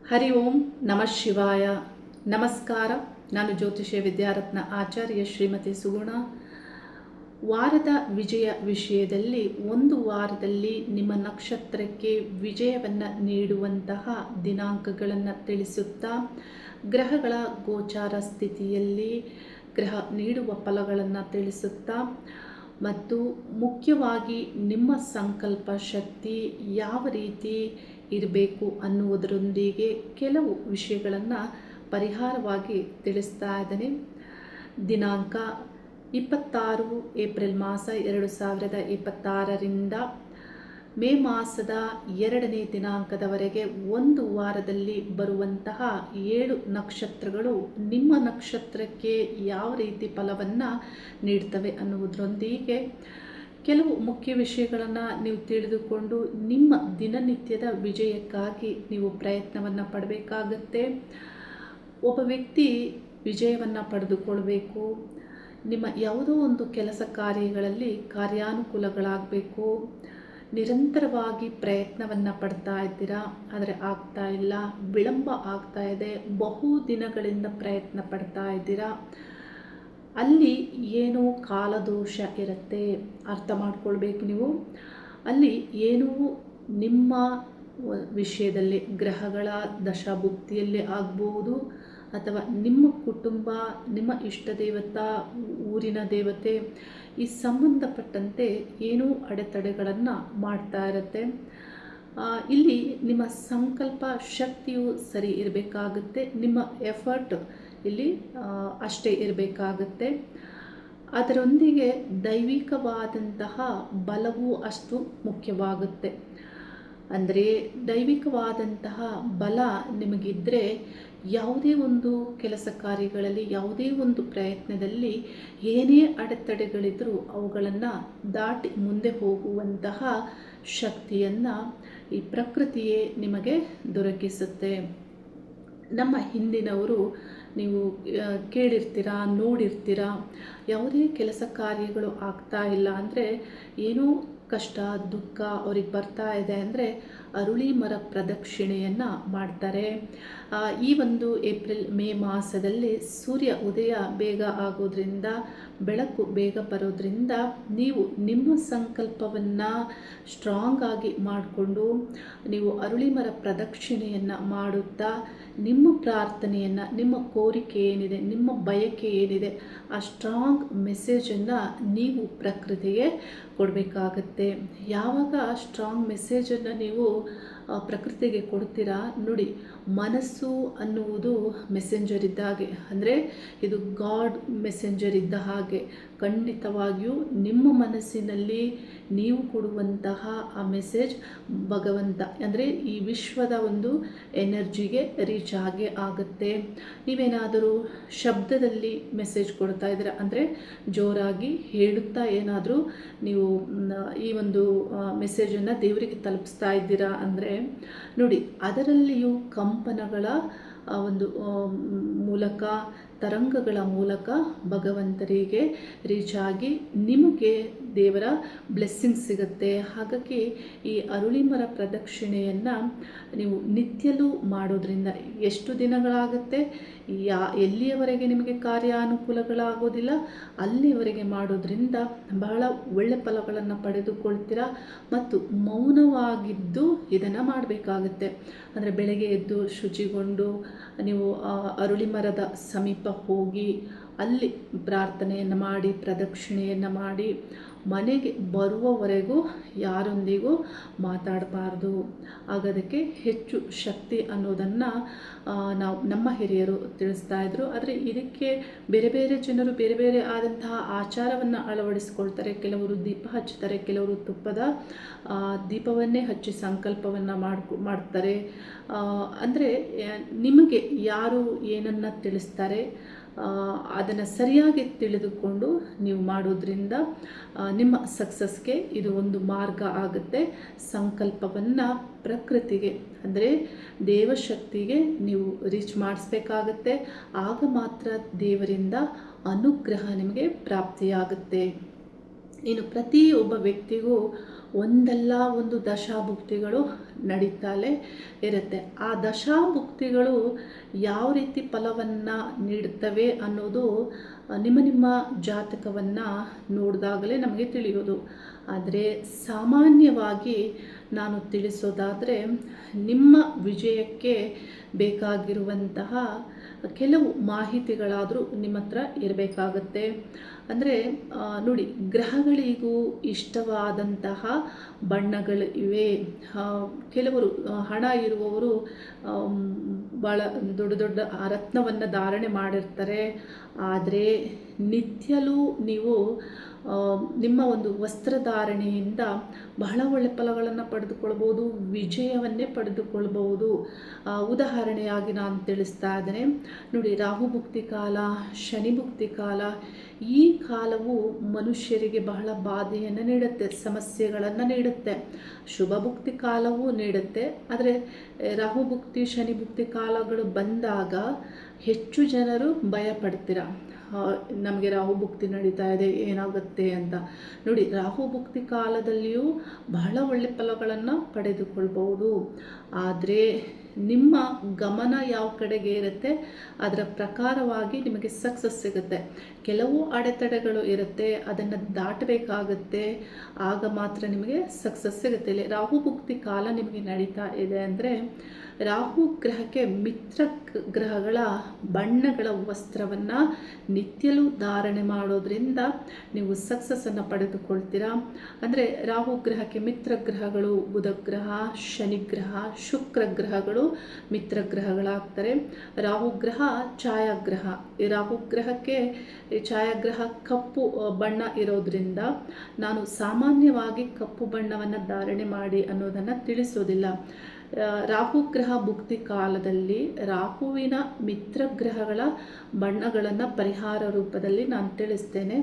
ಹರಿ ಓಂ ನಮಃ ಶಿವಾಯ. ನಮಸ್ಕಾರ. ನಾನು ಜ್ಯೋತಿಷ್ಯ ವಿದ್ಯಾರತ್ನ ಆಚಾರ್ಯ ಶ್ರೀಮತಿ ಸುಗುಣ. ವಾರದ ವಿಜಯ ವಿಷಯದಲ್ಲಿ ಒಂದು ವಾರದಲ್ಲಿ ನಿಮ್ಮ ನಕ್ಷತ್ರಕ್ಕೆ ವಿಜಯವನ್ನು ನೀಡುವಂತಹ ದಿನಾಂಕಗಳನ್ನು ತಿಳಿಸುತ್ತಾ ಗ್ರಹಗಳ ಗೋಚಾರ ಸ್ಥಿತಿಯಲ್ಲಿ ಗ್ರಹ ನೀಡುವ ಫಲಗಳನ್ನು ತಿಳಿಸುತ್ತಾ ಮತ್ತು ಮುಖ್ಯವಾಗಿ ನಿಮ್ಮ ಸಂಕಲ್ಪ ಶಕ್ತಿ ಯಾವ ರೀತಿ ಇರಬೇಕು ಅನ್ನುವುದರೊಂದಿಗೆ ಕೆಲವು ವಿಷಯಗಳನ್ನು ಪರಿಹಾರವಾಗಿ ತಿಳಿಸ್ತಾ ಇದ್ದೇನೆ. ದಿನಾಂಕ 26 ಏಪ್ರಿಲ್ ಮಾಸ 2026ರಿಂದ ಮೇ ಮಾಸದ 2ನೇ ದಿನಾಂಕದವರೆಗೆ ಒಂದು ವಾರದಲ್ಲಿ ಬರುವಂತಹ 7 ನಕ್ಷತ್ರಗಳು ನಿಮ್ಮ ನಕ್ಷತ್ರಕ್ಕೆ ಯಾವ ರೀತಿ ಫಲವನ್ನು ನೀಡ್ತವೆ ಅನ್ನುವುದರೊಂದಿಗೆ ಕೆಲವು ಮುಖ್ಯ ವಿಷಯಗಳನ್ನು ನೀವು ತಿಳಿದುಕೊಂಡು ನಿಮ್ಮ ದಿನನಿತ್ಯದ ವಿಜಯಕ್ಕಾಗಿ ನೀವು ಪ್ರಯತ್ನವನ್ನು ಪಡಬೇಕಾಗತ್ತೆ. ಒಬ್ಬ ವ್ಯಕ್ತಿ ವಿಜಯವನ್ನು ಪಡೆದುಕೊಳ್ಬೇಕು, ನಿಮ್ಮ ಯಾವುದೋ ಒಂದು ಕೆಲಸ ಕಾರ್ಯಗಳಲ್ಲಿ ಕಾರ್ಯಾನುಕೂಲಗಳಾಗಬೇಕು, ನಿರಂತರವಾಗಿ ಪ್ರಯತ್ನವನ್ನು ಪಡ್ತಾ ಇದ್ದೀರಾ, ಆದರೆ ಆಗ್ತಾ ಇಲ್ಲ, ವಿಳಂಬ ಆಗ್ತಾ ಇದೆ, ಬಹು ದಿನಗಳಿಂದ ಪ್ರಯತ್ನ ಪಡ್ತಾ ಇದ್ದೀರಾ, ಅಲ್ಲಿ ಏನೋ ಕಾಲದೋಷ ಇರುತ್ತೆ. ಅರ್ಥ ಮಾಡ್ಕೊಳ್ಬೇಕು ನೀವು. ಅಲ್ಲಿ ಏನೋ ನಿಮ್ಮ ವಿಷಯದಲ್ಲಿ ಗ್ರಹಗಳ ದಶಾಭುಕ್ತಿಯಲ್ಲಿ ಆಗ್ಬೋದು, ಅಥವಾ ನಿಮ್ಮ ಕುಟುಂಬ, ನಿಮ್ಮ ಇಷ್ಟ ದೇವತಾ, ಊರಿನ ದೇವತೆ ಈ ಸಂಬಂಧಪಟ್ಟಂತೆ ಏನೋ ಅಡೆತಡೆಗಳನ್ನು ಮಾಡ್ತಾ ಇರುತ್ತೆ. ಇಲ್ಲಿ ನಿಮ್ಮ ಸಂಕಲ್ಪ ಶಕ್ತಿಯು ಸರಿ ಇರಬೇಕಾಗುತ್ತೆ, ನಿಮ್ಮ ಎಫರ್ಟ್ ಇಲ್ಲಿ ಅಷ್ಟೇ ಇರಬೇಕಾಗುತ್ತೆ. ಅದರೊಂದಿಗೆ ದೈವಿಕವಾದಂತಹ ಬಲವೂ ಅಷ್ಟು ಮುಖ್ಯವಾಗುತ್ತೆ. ಅಂದರೆ ದೈವಿಕವಾದಂತಹ ಬಲ ನಿಮಗಿದ್ದರೆ ಯಾವುದೇ ಒಂದು ಕೆಲಸ ಕಾರ್ಯಗಳಲ್ಲಿ, ಯಾವುದೇ ಒಂದು ಪ್ರಯತ್ನದಲ್ಲಿ ಏನೇ ಅಡೆತಡೆಗಳಿದ್ದರೂ ಅವುಗಳನ್ನು ದಾಟಿ ಮುಂದೆ ಹೋಗುವಂತಹ ಶಕ್ತಿಯನ್ನು ಈ ಪ್ರಕೃತಿಯೇ ನಿಮಗೆ ದೊರಕಿಸುತ್ತೆ. ನಮ್ಮ ಹಿಂದಿನವರು ನೀವು ಕೇಳಿರ್ತೀರಾ, ನೋಡಿರ್ತೀರಾ, ಯಾವುದೇ ಕೆಲಸ ಕಾರ್ಯಗಳು ಆಗ್ತಾ ಇಲ್ಲ ಅಂದರೆ, ಏನೋ ಕಷ್ಟ ದುಃಖ ಅವ್ರಿಗೆ ಬರ್ತಾ ಇದೆ ಅಂದರೆ ಅರುಳಿ ಮರ ಪ್ರದಕ್ಷಿಣೆಯನ್ನು ಮಾಡ್ತಾರೆ. ಈ ಒಂದು ಏಪ್ರಿಲ್ ಮೇ ಮಾಸದಲ್ಲಿ ಸೂರ್ಯ ಉದಯ ಬೇಗ ಆಗೋದ್ರಿಂದ, ಬೆಳಕು ಬೇಗ ಬರೋದ್ರಿಂದ ನೀವು ನಿಮ್ಮ ಸಂಕಲ್ಪವನ್ನು ಸ್ಟ್ರಾಂಗ್ ಆಗಿ ಮಾಡಿಕೊಂಡು ನೀವು ಅರುಳಿ ಮರ ಪ್ರದಕ್ಷಿಣೆಯನ್ನು ಮಾಡುತ್ತಾ ನಿಮ್ಮ ಪ್ರಾರ್ಥನೆಯನ್ನು, ನಿಮ್ಮ ಕೋರಿಕೆ ಏನಿದೆ, ನಿಮ್ಮ ಬಯಕೆ ಏನಿದೆ, ಆ ಸ್ಟ್ರಾಂಗ್ ಮೆಸೇಜನ್ನು ನೀವು ಪ್ರಕೃತಿಗೆ ಕೊಡಬೇಕಾಗತ್ತೆ. ಯಾವಾಗ ಸ್ಟ್ರಾಂಗ್ ಮೆಸೇಜನ್ನು ನೀವು ಪ್ರಕೃತಿಗೆ ಕೊಡ್ತೀರಾ ನೋಡಿ, ಮನಸ್ಸು ಅನ್ನುವುದು ಮೆಸೆಂಜರ್ ಇದ್ದ ಹಾಗೆ, ಅಂದರೆ ಇದು ಗಾಡ್ ಮೆಸೆಂಜರ್ ಇದ್ದ ಹಾಗೆ. ಖಂಡಿತವಾಗಿಯೂ ನಿಮ್ಮ ಮನಸ್ಸಿನಲ್ಲಿ ನೀವು ಕೊಡುವಂತಹ ಆ ಮೆಸೇಜ್ ಭಗವಂತ, ಅಂದರೆ ಈ ವಿಶ್ವದ ಒಂದು ಎನರ್ಜಿಗೆ ರೀಚ್ ಆಗೇ ಆಗುತ್ತೆ. ನೀವೇನಾದರೂ ಶಬ್ದದಲ್ಲಿ ಮೆಸೇಜ್ ಕೊಡ್ತಾ ಇದ್ದೀರಾ ಅಂದರೆ ಜೋರಾಗಿ ಹೇಳುತ್ತಾ ಏನಾದರೂ ನೀವು ಈ ಒಂದು ಮೆಸೇಜನ್ನು ದೇವರಿಗೆ ತಲುಪಿಸ್ತಾ ಇದ್ದೀರಾ ಅಂದರೆ ನೋಡಿ, ಅದರಲ್ಲಿಯೂ ಕಂಪನಗಳ ಒಂದು ಮೂಲಕ, ತರಂಗಗಳ ಮೂಲಕ ಭಗವಂತರಿಗೆ ರೀಚ್ ಆಗಿ ನಿಮಗೆ ದೇವರ ಬ್ಲೆಸ್ಸಿಂಗ್ ಸಿಗುತ್ತೆ. ಹಾಗಾಗಿ ಈ ಅರುಳಿ ಮರ ಪ್ರದಕ್ಷಿಣೆಯನ್ನು ನೀವು ನಿತ್ಯಲೂ ಮಾಡೋದ್ರಿಂದ ಎಷ್ಟು ದಿನಗಳಾಗುತ್ತೆ, ಎಲ್ಲಿಯವರೆಗೆ ನಿಮಗೆ ಕಾರ್ಯಾನುಕೂಲಗಳಾಗೋದಿಲ್ಲ ಅಲ್ಲಿಯವರೆಗೆ ಮಾಡೋದ್ರಿಂದ ಬಹಳ ಒಳ್ಳೆ ಫಲಗಳನ್ನು ಪಡೆದುಕೊಳ್ತೀರಾ. ಮತ್ತು ಮೌನವಾಗಿದ್ದು ಇದನ್ನು ಮಾಡಬೇಕಾಗತ್ತೆ. ಅಂದರೆ ಬೆಳಗ್ಗೆ ಎದ್ದು ಶುಚಿಗೊಂಡು ನೀವು ಅರುಳಿ ಮರದ ಸಮೀಪ ಹೋಗಿ ಅಲ್ಲಿ ಪ್ರಾರ್ಥನೆಯನ್ನು ಮಾಡಿ, ಪ್ರದಕ್ಷಿಣೆಯನ್ನು ಮಾಡಿ, ಮನೆಗೆ ಬರುವವರೆಗೂ ಯಾರೊಂದಿಗೂ ಮಾತಾಡಬಾರ್ದು. ಆಗೋದಕ್ಕೆ ಹೆಚ್ಚು ಶಕ್ತಿ ಅನ್ನೋದನ್ನು ನಮ್ಮ ಹಿರಿಯರು ತಿಳಿಸ್ತಾ ಇದ್ರು. ಆದರೆ ಇದಕ್ಕೆ ಬೇರೆ ಬೇರೆ ಜನರು ಬೇರೆ ಬೇರೆ ಆದಂತಹ ಆಚಾರವನ್ನು ಅಳವಡಿಸ್ಕೊಳ್ತಾರೆ. ಕೆಲವರು ದೀಪ ಹಚ್ಚುತ್ತಾರೆ, ಕೆಲವರು ತುಪ್ಪದ ದೀಪವನ್ನೇ ಹಚ್ಚಿ ಸಂಕಲ್ಪವನ್ನು ಮಾಡ್ತಾರೆ. ಅಂದರೆ ನಿಮಗೆ ಯಾರು ಏನನ್ನು ತಿಳಿಸ್ತಾರೆ ಅದನ್ನು ಸರಿಯಾಗಿ ತಿಳಿದುಕೊಂಡು ನೀವು ಮಾಡೋದ್ರಿಂದ ನಿಮ್ಮ ಸಕ್ಸಸ್ಗೆ ಇದು ಒಂದು ಮಾರ್ಗ ಆಗುತ್ತೆ. ಸಂಕಲ್ಪವನ್ನು ಪ್ರಕೃತಿಗೆ, ಅಂದರೆ ದೇವಶಕ್ತಿಗೆ ನೀವು ರೀಚ್ ಮಾಡಿಸ್ಬೇಕಾಗತ್ತೆ. ಆಗ ಮಾತ್ರ ದೇವರಿಂದ ಅನುಗ್ರಹ ನಿಮಗೆ ಪ್ರಾಪ್ತಿಯಾಗುತ್ತೆ. ಇನ್ನು ಪ್ರತಿಯೊಬ್ಬ ವ್ಯಕ್ತಿಗೂ ಒಂದಲ್ಲ ಒಂದು ದಶಾಭುಕ್ತಿಗಳು ನಡೀತಲೇ ಇರುತ್ತೆ. ಆ ದಶಾಭುಕ್ತಿಗಳು ಯಾವ ರೀತಿ ಫಲವನ್ನು ನೀಡುತ್ತವೆ ಅನ್ನೋದು ನಿಮ್ಮ ಜಾತಕವನ್ನು ನೋಡಿದಾಗಲೇ ನಮಗೆ ತಿಳಿಯೋದು. ಆದರೆ ಸಾಮಾನ್ಯವಾಗಿ ನಾನು ತಿಳಿಸೋದಾದರೆ, ನಿಮ್ಮ ವಿಜಯಕ್ಕೆ ಬೇಕಾಗಿರುವಂತಹ ಕೆಲವು ಮಾಹಿತಿಗಳಾದರೂ ನಿಮ್ಮ ಹತ್ರ ಇರಬೇಕಾಗತ್ತೆ. ಅಂದರೆ ನೋಡಿ, ಗ್ರಹಗಳಿಗೂ ಇಷ್ಟವಾದಂತಹ ಬಣ್ಣಗಳು ಇವೆ. ಕೆಲವರು ಹಣ ಇರುವವರು ಭಾಳ ದೊಡ್ಡ ದೊಡ್ಡ ರತ್ನವನ್ನು ಧಾರಣೆ ಮಾಡಿರ್ತಾರೆ. ಆದರೆ ನಿತ್ಯಲೂ ನೀವು ನಿಮ್ಮ ಒಂದು ವಸ್ತ್ರಧಾರಣೆಯಿಂದ ಬಹಳ ಒಳ್ಳೆ ಫಲಗಳನ್ನು ಪಡೆದುಕೊಳ್ಬೋದು, ವಿಜಯವನ್ನೇ ಪಡೆದುಕೊಳ್ಬೋದು. ಉದಾಹರಣೆಯಾಗಿ ನಾನು ತಿಳಿಸ್ತಾ ಇದ್ದೇನೆ ನೋಡಿ, ರಾಹುಭುಕ್ತಿ ಕಾಲ, ಶನಿಭುಕ್ತಿ ಕಾಲ, ಈ ಕಾಲವು ಮನುಷ್ಯರಿಗೆ ಬಹಳ ಬಾಧೆಯನ್ನು ನೀಡುತ್ತೆ, ಸಮಸ್ಯೆಗಳನ್ನು ನೀಡುತ್ತೆ. ಶುಭಭುಕ್ತಿ ಕಾಲವೂ ನೀಡುತ್ತೆ. ಆದರೆ ರಾಹುಭುಕ್ತಿ ಶನಿಭುಕ್ತಿ ಕಾಲಗಳು ಬಂದಾಗ ಹೆಚ್ಚು ಜನರು ಭಯ ಪಡ್ತೀರ. ನಮಗೆ ರಾಹುಭುಕ್ತಿ ನಡೀತಾ ಇದೆ, ಏನಾಗುತ್ತೆ ಅಂತ. ನೋಡಿ, ರಾಹುಭುಕ್ತಿ ಕಾಲದಲ್ಲಿಯೂ ಬಹಳ ಒಳ್ಳೆ ಫಲಗಳನ್ನು ಪಡೆದುಕೊಳ್ಬಹುದು. ಆದರೆ ನಿಮ್ಮ ಗಮನ ಯಾವ ಕಡೆಗೆ ಇರುತ್ತೆ ಅದರ ಪ್ರಕಾರವಾಗಿ ನಿಮಗೆ ಸಕ್ಸಸ್ ಸಿಗುತ್ತೆ. ಕೆಲವು ಅಡೆತಡೆಗಳು ಇರುತ್ತೆ, ಅದನ್ನು ದಾಟಬೇಕಾಗತ್ತೆ, ಆಗ ಮಾತ್ರ ನಿಮಗೆ ಸಕ್ಸಸ್ ಸಿಗುತ್ತೆ. ಇಲ್ಲಿ ರಾಹುಭುಕ್ತಿ ಕಾಲ ನಿಮಗೆ ನಡೀತಾ ಇದೆ ಅಂದರೆ, ರಾಹು ಗ್ರಹಕ್ಕೆ ಮಿತ್ರ ಗ್ರಹಗಳ ಬಣ್ಣಗಳ ವಸ್ತ್ರವನ್ನು ನಿತ್ಯಲೂ ಧಾರಣೆ ಮಾಡೋದ್ರಿಂದ ನೀವು ಸಕ್ಸಸ್ಸನ್ನು ಪಡೆದುಕೊಳ್ತೀರಾ. ಅಂದರೆ ರಾಹು ಗ್ರಹಕ್ಕೆ ಮಿತ್ರ ಗ್ರಹಗಳು ಬುಧ ಗ್ರಹ, ಶನಿ ಗ್ರಹ, ಶುಕ್ರ ಗ್ರಹಗಳು ಮಿತ್ರ ಗ್ರಹಗಳಾಗ್ತಾರೆ. ರಾಹು ಗ್ರಹ ಛಾಯಾಗ್ರಹ. ಈ ರಾಹು ಗ್ರಹಕ್ಕೆ ಛಾಯಾಗ್ರಹ ಕಪ್ಪು ಬಣ್ಣ ಇರೋದ್ರಿಂದ ನಾನು ಸಾಮಾನ್ಯವಾಗಿ ಕಪ್ಪು ಬಣ್ಣವನ್ನು ಧಾರಣೆ ಮಾಡಿ ಅನ್ನೋದನ್ನು ತಿಳಿಸೋದಿಲ್ಲ. ರಾಹುಗ್ರಹ ಭುಕ್ತಿ ಕಾಲದಲ್ಲಿ ರಾಹುವಿನ ಮಿತ್ರ ಗ್ರಹಗಳ ಬಣ್ಣಗಳನ್ನು ಪರಿಹಾರ ರೂಪದಲ್ಲಿ ನಾನು ತಿಳಿಸ್ತೇನೆ.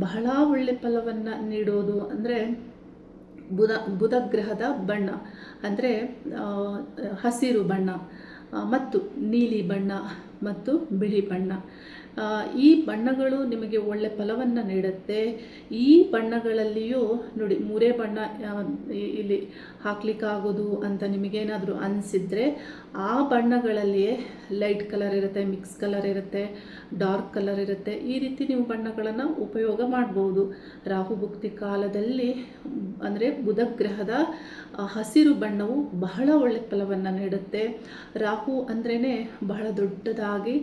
ಬಹಳ ಒಳ್ಳೆ ಫಲವನ್ನು ನೀಡೋದು ಅಂದರೆ ಬುಧ ಗ್ರಹದ ಬಣ್ಣ ಅಂದರೆ ಹಸಿರು ಬಣ್ಣ ಮತ್ತು ನೀಲಿ ಬಣ್ಣ ಮತ್ತು ಬಿಳಿ ಬಣ್ಣ. ಈ ಬಣ್ಣಗಳು ನಿಮಗೆ ಒಳ್ಳೆ ಫಲವನ್ನು ನೀಡುತ್ತೆ. ಈ ಬಣ್ಣಗಳಲ್ಲಿಯೂ ನೋಡಿ, ಮೂರೇ ಬಣ್ಣ ಇಲ್ಲಿ ಹಾಕ್ಲಿಕ್ಕಾಗೋದು ಅಂತ ನಿಮಗೇನಾದರೂ ಅನಿಸಿದರೆ ಆ ಬಣ್ಣಗಳಲ್ಲಿಯೇ ಲೈಟ್ ಕಲರ್ ಇರುತ್ತೆ, ಮಿಕ್ಸ್ ಕಲರ್ ಇರುತ್ತೆ, ಡಾರ್ಕ್ ಕಲರ್ ಇರುತ್ತೆ. ಈ ರೀತಿ ನೀವು ಬಣ್ಣಗಳನ್ನು ಉಪಯೋಗ ಮಾಡ್ಬೋದು. ರಾಹುಭುಕ್ತಿ ಕಾಲದಲ್ಲಿ ಅಂದರೆ ಬುಧ ಗ್ರಹದ ಹಸಿರು ಬಣ್ಣವು ಬಹಳ ಒಳ್ಳೆ ಫಲವನ್ನು ನೀಡುತ್ತೆ. ರಾಹು ಅಂದ್ರೇ ಬಹಳ ದೊಡ್ಡದಾಗಿ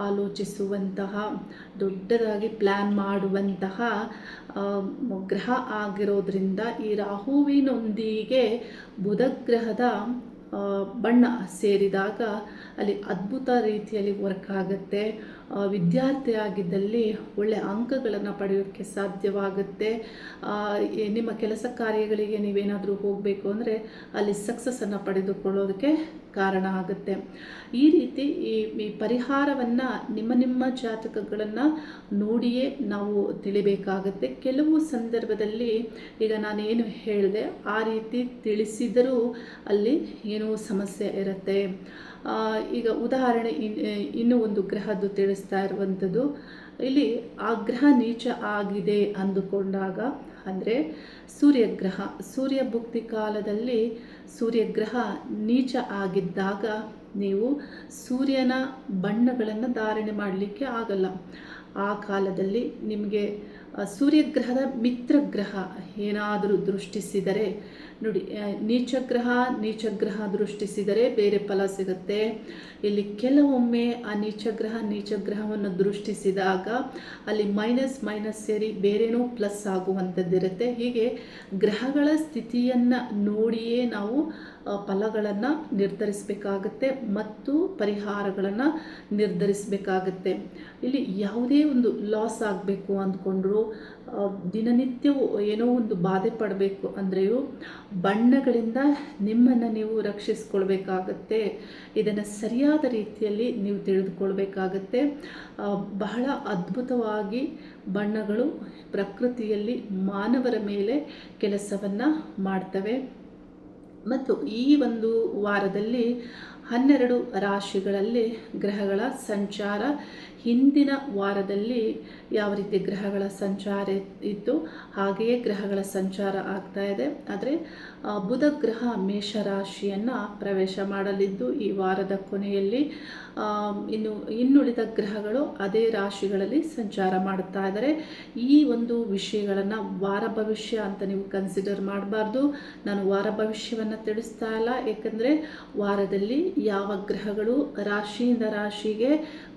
ಆಲೋಚಿಸುವಂತಹ, ದೊಡ್ಡದಾಗಿ ಪ್ಲ್ಯಾನ್ ಮಾಡುವಂತಹ ಗ್ರಹ ಆಗಿರೋದ್ರಿಂದ ಈ ರಾಹುವಿನೊಂದಿಗೆ ಬುಧ ಗ್ರಹದ ಬಣ್ಣ ಸೇರಿದಾಗ ಅಲ್ಲಿ ಅದ್ಭುತ ರೀತಿಯಲ್ಲಿ ವರ್ಕ್ ಆಗುತ್ತೆ. ವಿದ್ಯಾರ್ಥಿಯಾಗಿದ್ದಲ್ಲಿ ಒಳ್ಳೆ ಅಂಕಗಳನ್ನು ಪಡೆಯೋಕ್ಕೆ ಸಾಧ್ಯವಾಗುತ್ತೆ. ನಿಮ್ಮ ಕೆಲಸ ಕಾರ್ಯಗಳಿಗೆ ನೀವೇನಾದರೂ ಹೋಗಬೇಕು ಅಂದರೆ ಅಲ್ಲಿ ಸಕ್ಸಸ್ಸನ್ನು ಪಡೆದುಕೊಳ್ಳೋದಕ್ಕೆ ಕಾರಣ ಆಗುತ್ತೆ. ಈ ರೀತಿ ಈ ಪರಿಹಾರವನ್ನು ನಿಮ್ಮ ಜಾತಕಗಳನ್ನು ನೋಡಿಯೇ ನಾವು ತಿಳಿಬೇಕಾಗತ್ತೆ. ಕೆಲವು ಸಂದರ್ಭದಲ್ಲಿ ಈಗ ನಾನೇನು ಹೇಳಿದೆ ಆ ರೀತಿ ತಿಳಿಸಿದರೂ ಅಲ್ಲಿ ಏನೋ ಸಮಸ್ಯೆ ಇರುತ್ತೆ. ಈಗ ಉದಾಹರಣೆ ಇನ್ನೂ ಒಂದು ಗ್ರಹದ್ದು ತಿಳಿಸ್ತಾ ಇರುವಂಥದ್ದು, ಇಲ್ಲಿ ಆ ಗ್ರಹ ನೀಚ ಆಗಿದೆ ಅಂದುಕೊಂಡಾಗ ಅಂದರೆ ಸೂರ್ಯಗ್ರಹ, ಸೂರ್ಯಭುಕ್ತಿ ಕಾಲದಲ್ಲಿ ಸೂರ್ಯಗ್ರಹ ನೀಚ ಆಗಿದ್ದಾಗ ನೀವು ಸೂರ್ಯನ ಬಣ್ಣಗಳನ್ನು ಧಾರಣೆ ಮಾಡಲಿಕ್ಕೆ ಆಗಲ್ಲ. ಆ ಕಾಲದಲ್ಲಿ ನಿಮಗೆ ಸೂರ್ಯಗ್ರಹದ ಮಿತ್ರಗ್ರಹ ಏನಾದರೂ ದೃಷ್ಟಿಸಿದರೆ ನೋಡಿ, ನೀಚಗ್ರಹ ದೃಷ್ಟಿಸಿದರೆ ಬೇರೆ ಫಲ ಸಿಗುತ್ತೆ. ಇಲ್ಲಿ ಕೆಲವೊಮ್ಮೆ ಆ ನೀಚಗ್ರಹವನ್ನು ದೃಷ್ಟಿಸಿದಾಗ ಅಲ್ಲಿ ಮೈನಸ್ ಸೇರಿ ಬೇರೆನೋ ಪ್ಲಸ್ ಆಗುವಂಥದ್ದಿರುತ್ತೆ. ಹೀಗೆ ಗ್ರಹಗಳ ಸ್ಥಿತಿಯನ್ನು ನೋಡಿಯೇ ನಾವು ಫಲಗಳನ್ನು ನಿರ್ಧರಿಸಬೇಕಾಗತ್ತೆ ಮತ್ತು ಪರಿಹಾರಗಳನ್ನು ನಿರ್ಧರಿಸಬೇಕಾಗತ್ತೆ. ಇಲ್ಲಿ ಯಾವುದೇ ಒಂದು ಲಾಸ್ ಆಗಬೇಕು ಅಂದ್ಕೊಂಡ್ರು, ದಿನನಿತ್ಯವೂ ಏನೋ ಒಂದು ಬಾಧೆ ಪಡಬೇಕು ಅಂದ್ರೆಯೂ ಬಣ್ಣಗಳಿಂದ ನಿಮ್ಮನ್ನು ನೀವು ರಕ್ಷಿಸ್ಕೊಳ್ಬೇಕಾಗತ್ತೆ. ಇದನ್ನು ಸರಿಯಾದ ರೀತಿಯಲ್ಲಿ ನೀವು ತಿಳಿದುಕೊಳ್ಬೇಕಾಗತ್ತೆ. ಬಹಳ ಅದ್ಭುತವಾಗಿ ಬಣ್ಣಗಳು ಪ್ರಕೃತಿಯಲ್ಲಿ ಮಾನವರ ಮೇಲೆ ಕೆಲಸವನ್ನು ಮಾಡ್ತವೆ. ಮತ್ತು ಈ ಒಂದು ವಾರದಲ್ಲಿ 12 ರಾಶಿಗಳಲ್ಲಿ ಗ್ರಹಗಳ ಸಂಚಾರ ಹಿಂದಿನ ವಾರದಲ್ಲಿ ಯಾವ ರೀತಿ ಗ್ರಹಗಳ ಸಂಚಾರ ಇತ್ತು ಹಾಗೆಯೇ ಗ್ರಹಗಳ ಸಂಚಾರ ಆಗ್ತಾ ಇದೆ. ಆದರೆ ಬುಧ ಗ್ರಹ ಮೇಷರಾಶಿಯನ್ನು ಪ್ರವೇಶ ಮಾಡಲಿದ್ದು ಈ ವಾರದ ಕೊನೆಯಲ್ಲಿ ಇನ್ನುಳಿದ ಗ್ರಹಗಳು ಅದೇ ರಾಶಿಗಳಲ್ಲಿ ಸಂಚಾರ ಮಾಡ್ತಾ ಇದ್ದಾರೆ. ಈ ಒಂದು ವಿಷಯಗಳನ್ನು ವಾರ ಭವಿಷ್ಯ ಅಂತ ನೀವು ಕನ್ಸಿಡರ್ ಮಾಡಬಾರ್ದು. ನಾನು ವಾರ ಭವಿಷ್ಯವನ್ನು ತಿಳಿಸ್ತಾ ಇಲ್ಲ, ಏಕೆಂದರೆ ವಾರದಲ್ಲಿ ಯಾವ ಗ್ರಹಗಳು ರಾಶಿಯಿಂದ ರಾಶಿಗೆ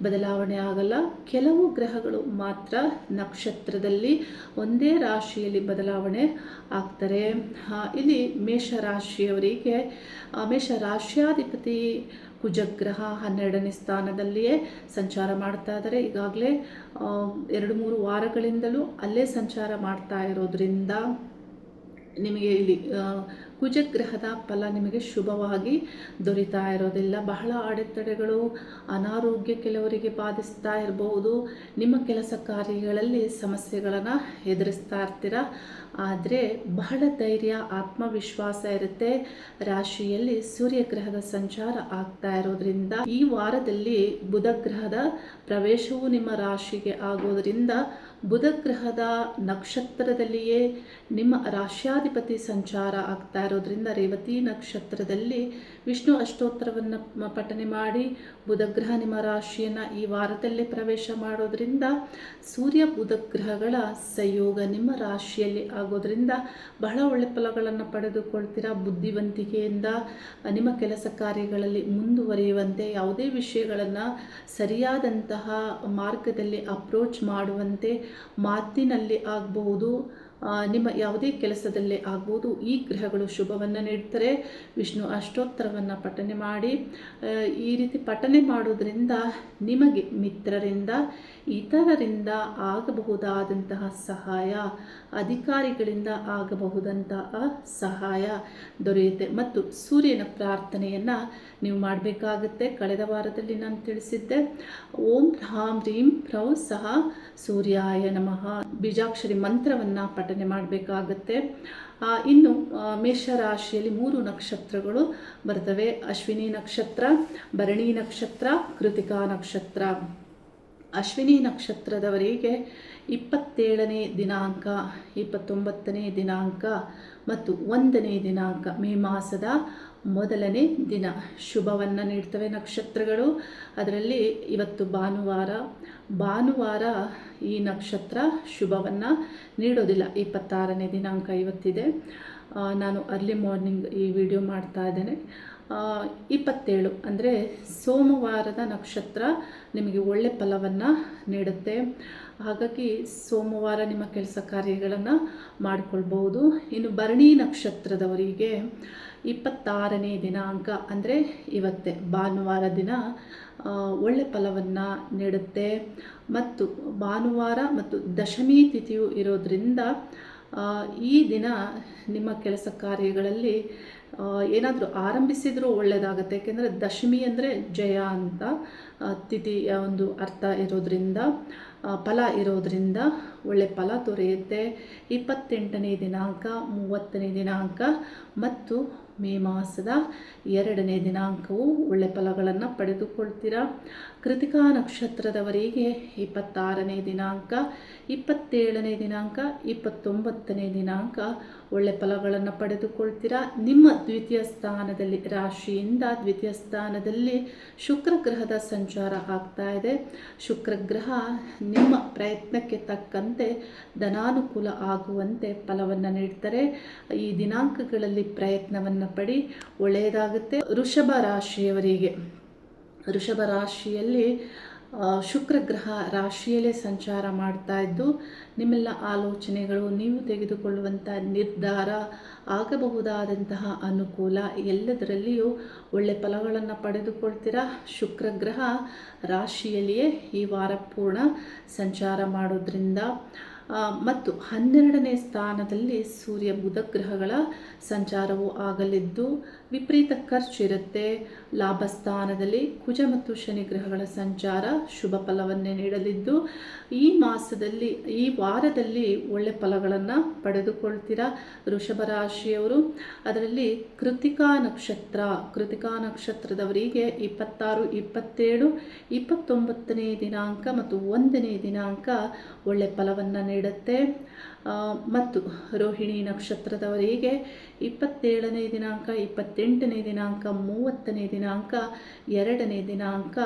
ಬದಲಾವಣೆ ಆಗಲ್ಲ. ಕೆಲವು ಗ್ರಹಗಳು ಮಾತ್ರ ನಕ್ಷತ್ರದಲ್ಲಿ ಒಂದೇ ರಾಶಿಯಲ್ಲಿ ಬದಲಾವಣೆ ಆಗ್ತಾರೆ. ಇಲ್ಲಿ ಮೇಷರಾಶಿಯವರಿಗೆ ಮೇಷರಾಶ್ಯಾಧಿಪತಿ ಕುಜಗ್ರಹ 12ನೇ ಸ್ಥಾನದಲ್ಲಿಯೇ ಸಂಚಾರ ಮಾಡ್ತಾ ಇದ್ದಾರೆ. ಈಗಾಗಲೇ 2-3 ವಾರಗಳಿಂದಲೂ ಅಲ್ಲೇ ಸಂಚಾರ ಮಾಡ್ತಾ ಇರೋದ್ರಿಂದ ನಿಮಗೆ ಇಲ್ಲಿ ಕುಜಗ್ರಹದ ಫಲ ನಿಮಗೆ ಶುಭವಾಗಿ ದೊರೀತಾ ಇರೋದಿಲ್ಲ. ಬಹಳ ಅಡೆತಡೆಗಳು, ಅನಾರೋಗ್ಯ ಕೆಲವರಿಗೆ ಬಾಧಿಸ್ತಾ ಇರಬಹುದು. ನಿಮ್ಮ ಕೆಲಸ ಕಾರ್ಯಗಳಲ್ಲಿ ಸಮಸ್ಯೆಗಳನ್ನು ಎದುರಿಸ್ತಾ ಇರ್ತೀರ. ಆದರೆ ಬಹಳ ಧೈರ್ಯ, ಆತ್ಮವಿಶ್ವಾಸ ಇರುತ್ತೆ. ರಾಶಿಯಲ್ಲಿ ಸೂರ್ಯಗ್ರಹದ ಸಂಚಾರ ಆಗ್ತಾ ಇರೋದ್ರಿಂದ ಈ ವಾರದಲ್ಲಿ ಬುಧ ಗ್ರಹದ ಪ್ರವೇಶವು ನಿಮ್ಮ ರಾಶಿಗೆ ಆಗೋದ್ರಿಂದ ಬುಧ ಗ್ರಹದ ನಕ್ಷತ್ರದಲ್ಲಿಯೇ ನಿಮ್ಮ ರಾಶ್ಯಾಧಿಪತಿ ಸಂಚಾರ ಆಗ್ತಾ ಇರೋದ್ರಿಂದ ರೇವತಿ ನಕ್ಷತ್ರದಲ್ಲಿ ವಿಷ್ಣು ಅಷ್ಟೋತ್ತರವನ್ನು ಪಠನೆ ಮಾಡಿ ಬುಧ ಗ್ರಹ ನಿಮ್ಮ ರಾಶಿಯನ್ನು ಈ ವಾರದಲ್ಲೇ ಪ್ರವೇಶ ಮಾಡೋದ್ರಿಂದ ಸೂರ್ಯ ಬುಧ ಗ್ರಹಗಳ ಸಂಯೋಗ ನಿಮ್ಮ ರಾಶಿಯಲ್ಲಿ ಆಗೋದ್ರಿಂದ ಬಹಳ ಒಳ್ಳೆ ಫಲಗಳನ್ನು ಪಡೆದುಕೊಳ್ತೀರಾ. ಬುದ್ಧಿವಂತಿಕೆಯಿಂದ ನಿಮ್ಮ ಕೆಲಸ ಕಾರ್ಯಗಳಲ್ಲಿ ಮುಂದುವರಿಯುವಂತೆ, ಯಾವುದೇ ವಿಷಯಗಳನ್ನು ಸರಿಯಾದಂತಹ ಮಾರ್ಗದಲ್ಲಿ ಅಪ್ರೋಚ್ ಮಾಡುವಂತೆ, ಮಾತಿನಲ್ಲಿ ಆಗಬಹುದು, ನಿಮ್ಮ ಯಾವುದೇ ಕೆಲಸದಲ್ಲೇ ಆಗ್ಬೋದು, ಈ ಗ್ರಹಗಳು ಶುಭವನ್ನು ನೀಡ್ತಾರೆ. ವಿಷ್ಣು ಅಷ್ಟೋತ್ತರವನ್ನು ಪಠನೆ ಮಾಡಿ ಈ ರೀತಿ ಪಠನೆ ಮಾಡೋದ್ರಿಂದ ನಿಮಗೆ ಮಿತ್ರರಿಂದ, ಇತರರಿಂದ ಆಗಬಹುದಾದಂತಹ ಸಹಾಯ, ಅಧಿಕಾರಿಗಳಿಂದ ಆಗಬಹುದಂತಹ ಸಹಾಯ ದೊರೆಯುತ್ತೆ. ಮತ್ತು ಸೂರ್ಯನ ಪ್ರಾರ್ಥನೆಯನ್ನು ನೀವು ಮಾಡಬೇಕಾಗುತ್ತೆ. ಕಳೆದ ವಾರದಲ್ಲಿ ನಾನು ತಿಳಿಸಿದ್ದೆ. ಓಂ ಹ್ರಾಂ ಹ್ರೀಂ ಪ್ರೌ ಸಹ ಸೂರ್ಯಾಯ ನಮಃ ಬೀಜಾಕ್ಷರಿ ಮಂತ್ರವನ್ನು ಪಠನೆ ಮಾಡಬೇಕಾಗತ್ತೆ. ಇನ್ನು ಮೇಷರಾಶಿಯಲ್ಲಿ 3 ನಕ್ಷತ್ರಗಳು ಬರ್ತವೆ. ಅಶ್ವಿನಿ ನಕ್ಷತ್ರ, ಭರಣಿ ನಕ್ಷತ್ರ, ಕೃತಿಕಾ ನಕ್ಷತ್ರ. ಅಶ್ವಿನಿ ನಕ್ಷತ್ರದವರಿಗೆ 27ನೇ ದಿನಾಂಕ, 29ನೇ ದಿನಾಂಕ ಮತ್ತು 1ನೇ ದಿನಾಂಕ ಮೇ ಮಾಸದ ಮೊದಲನೇ ದಿನ ಶುಭವನ್ನು ನೀಡ್ತವೆ ನಕ್ಷತ್ರಗಳು. ಅದರಲ್ಲಿ ಇವತ್ತು ಭಾನುವಾರ ಈ ನಕ್ಷತ್ರ ಶುಭವನ್ನು ನೀಡೋದಿಲ್ಲ. 26ನೇ ದಿನಾಂಕ ಇವತ್ತಿದೆ. ನಾನು ಅರ್ಲಿ ಮಾರ್ನಿಂಗ್ ಈ ವಿಡಿಯೋ ಮಾಡ್ತಾ ಇದ್ದೇನೆ. 27 ಅಂದರೆ ಸೋಮವಾರದ ನಕ್ಷತ್ರ ನಿಮಗೆ ಒಳ್ಳೆ ಫಲವನ್ನು ನೀಡುತ್ತೆ. ಹಾಗಾಗಿ ಸೋಮವಾರ ನಿಮ್ಮ ಕೆಲಸ ಕಾರ್ಯಗಳನ್ನು ಮಾಡಿಕೊಳ್ಬಹುದು. ಇನ್ನು ಭರಣಿ ನಕ್ಷತ್ರದವರಿಗೆ 26ನೇ ದಿನಾಂಕ ಅಂದರೆ ಇವತ್ತೇ ಭಾನುವಾರ ದಿನ ಒಳ್ಳೆ ಫಲವನ್ನು ನೀಡುತ್ತೆ. ಮತ್ತು ಭಾನುವಾರ ಮತ್ತು ದಶಮಿ ತಿಥಿಯು ಇರೋದ್ರಿಂದ ಈ ದಿನ ನಿಮ್ಮ ಕೆಲಸ ಕಾರ್ಯಗಳಲ್ಲಿ ಏನಾದರೂ ಆರಂಭಿಸಿದರೂ ಒಳ್ಳೆಯದಾಗುತ್ತೆ. ಏಕೆಂದರೆ ದಶಮಿ ಅಂದರೆ ಜಯ ಅಂತ ತಿಥಿಯ ಒಂದು ಅರ್ಥ ಇರೋದ್ರಿಂದ, ಫಲ ಇರೋದ್ರಿಂದ ಒಳ್ಳೆ ಫಲ ದೊರೆಯುತ್ತೆ. 28ನೇ ದಿನಾಂಕ, 30ನೇ ದಿನಾಂಕ ಮತ್ತು ಮೇ ಮಾಸದ 2ನೇ ದಿನಾಂಕವು ಒಳ್ಳೆ ಫಲಗಳನ್ನು ಪಡೆದುಕೊಳ್ತೀರಾ. ಕೃತಿಕಾ ನಕ್ಷತ್ರದವರಿಗೆ 26ನೇ ದಿನಾಂಕ, 27ನೇ ದಿನಾಂಕ, 29ನೇ ದಿನಾಂಕ ಒಳ್ಳೆ ಫಲಗಳನ್ನು ಪಡೆದುಕೊಳ್ತೀರಾ. ನಿಮ್ಮ ದ್ವಿತೀಯ ಸ್ಥಾನದಲ್ಲಿ, ರಾಶಿಯಿಂದ ದ್ವಿತೀಯ ಸ್ಥಾನದಲ್ಲಿ ಶುಕ್ರ ಗ್ರಹದ ಸಂಚಾರ ಆಗ್ತಾ ಇದೆ. ಶುಕ್ರ ಗ್ರಹ ನಿಮ್ಮ ಪ್ರಯತ್ನಕ್ಕೆ ತಕ್ಕಂತೆ ಧನಾನುಕೂಲ ಆಗುವಂತೆ ಫಲವನ್ನು ನೀಡ್ತಾರೆ. ಈ ದಿನಾಂಕಗಳಲ್ಲಿ ಪ್ರಯತ್ನವನ್ನು ಪಡಿ, ಒಳ್ಳೆಯದಾಗುತ್ತೆ. ವೃಷಭ ರಾಶಿಯಲ್ಲಿ ಶುಕ್ರ ಗ್ರಹ ರಾಶಿಯಲ್ಲೇ ಸಂಚಾರ ಮಾಡ್ತಾ ಇದ್ದು ನಿಮ್ಮೆಲ್ಲ ಆಲೋಚನೆಗಳು, ನೀವು ತೆಗೆದುಕೊಳ್ಳುವಂಥ ನಿರ್ಧಾರ, ಆಗಬಹುದಾದಂತಹ ಅನುಕೂಲ ಎಲ್ಲದರಲ್ಲಿಯೂ ಒಳ್ಳೆ ಫಲಗಳನ್ನು ಪಡೆದುಕೊಳ್ತೀರಾ. ಶುಕ್ರ ಗ್ರಹ ರಾಶಿಯಲ್ಲಿಯೇ ಈ ವಾರ ಪೂರ್ಣ ಸಂಚಾರ ಮಾಡೋದ್ರಿಂದ ಮತ್ತು 12ನೇ ಸ್ಥಾನದಲ್ಲಿ ಸೂರ್ಯ ಬುಧ ಗ್ರಹಗಳ ಸಂಚಾರವು ಆಗಲಿದ್ದು ವಿಪರೀತ ಖರ್ಚಿರುತ್ತೆ. ಲಾಭ ಸ್ಥಾನದಲ್ಲಿ ಕುಜ ಮತ್ತು ಶನಿ ಗ್ರಹಗಳ ಸಂಚಾರ ಶುಭ ಫಲವನ್ನೇ ನೀಡಲಿದ್ದು ಈ ಮಾಸದಲ್ಲಿ ಈ ವಾರದಲ್ಲಿ ಒಳ್ಳೆ ಫಲಗಳನ್ನು ಪಡೆದುಕೊಳ್ತೀರಾ ವೃಷಭ ರಾಶಿಯವರು. ಅದರಲ್ಲಿ ಕೃತಿಕಾ ನಕ್ಷತ್ರದವರಿಗೆ 26, 27, 29ನೇ ದಿನಾಂಕ ಮತ್ತು 1ನೇ ದಿನಾಂಕ ಒಳ್ಳೆ ಫಲವನ್ನು ನೀಡುತ್ತೆ. ಮತ್ತು ರೋಹಿಣಿ ನಕ್ಷತ್ರದವರಿಗೆ 27ನೇ ದಿನಾಂಕ, 28ನೇ ದಿನಾಂಕ, 30ನೇ ದಿನಾಂಕ, 2ನೇ ದಿನಾಂಕ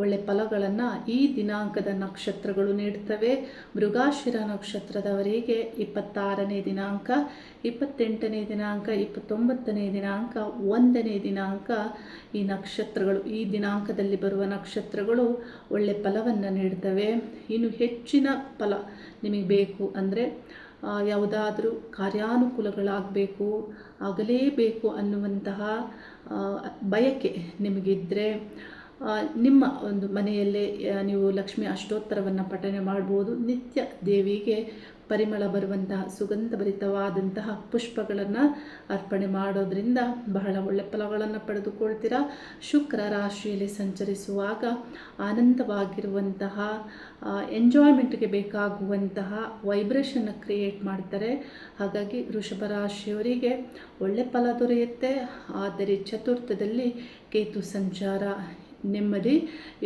ಒಳ್ಳೆ ಫಲಗಳನ್ನು ಈ ದಿನಾಂಕದ ನಕ್ಷತ್ರಗಳು ನೀಡುತ್ತವೆ. ಮೃಗಶಿರ ನಕ್ಷತ್ರದವರಿಗೆ 26ನೇ ದಿನಾಂಕ, 28ನೇ ದಿನಾಂಕ, 29ನೇ ದಿನಾಂಕ, 1ನೇ ದಿನಾಂಕ ಈ ನಕ್ಷತ್ರಗಳು, ಈ ದಿನಾಂಕದಲ್ಲಿ ಬರುವ ನಕ್ಷತ್ರಗಳು ಒಳ್ಳೆ ಫಲವನ್ನು ನೀಡ್ತವೆ. ಇನ್ನು ಹೆಚ್ಚಿನ ಫಲ ನಿಮಗೆ ಬೇಕು ಅಂದರೆ ಯಾವುದಾದ್ರೂ ಕಾರ್ಯಾನುಕೂಲಗಳಾಗಬೇಕು, ಆಗಲೇಬೇಕು ಅನ್ನುವಂತಹ ಬಯಕೆ ನಿಮಗಿದ್ದರೆ ನಿಮ್ಮ ಒಂದು ಮನೆಯಲ್ಲೇ ನೀವು ಲಕ್ಷ್ಮಿ ಅಷ್ಟೋತ್ತರವನ್ನು ಪಠನೆ ಮಾಡ್ಬೋದು. ನಿತ್ಯ ದೇವಿಗೆ ಪರಿಮಳ ಬರುವಂತಹ ಸುಗಂಧಭರಿತವಾದಂತಹ ಪುಷ್ಪಗಳನ್ನು ಅರ್ಪಣೆ ಮಾಡೋದ್ರಿಂದ ಬಹಳ ಒಳ್ಳೆ ಫಲಗಳನ್ನು ಪಡೆದುಕೊಳ್ತೀರಾ. ಶುಕ್ರ ರಾಶಿಯಲ್ಲಿ ಸಂಚರಿಸುವಾಗ ಆನಂದವಾಗಿರುವಂತಹ ಎಂಜಾಯ್ಮೆಂಟ್ಗೆ ಬೇಕಾಗುವಂತಹ ವೈಬ್ರೇಷನ್ನ ಕ್ರಿಯೇಟ್ ಮಾಡ್ತಾರೆ. ಹಾಗಾಗಿ ವೃಷಭ ರಾಶಿಯವರಿಗೆ ಒಳ್ಳೆ ಫಲ ದೊರೆಯುತ್ತೆ. ಆದರೆ ಚತುರ್ಥದಲ್ಲಿ ಕೇತು ಸಂಚಾರ ನೆಮ್ಮದಿ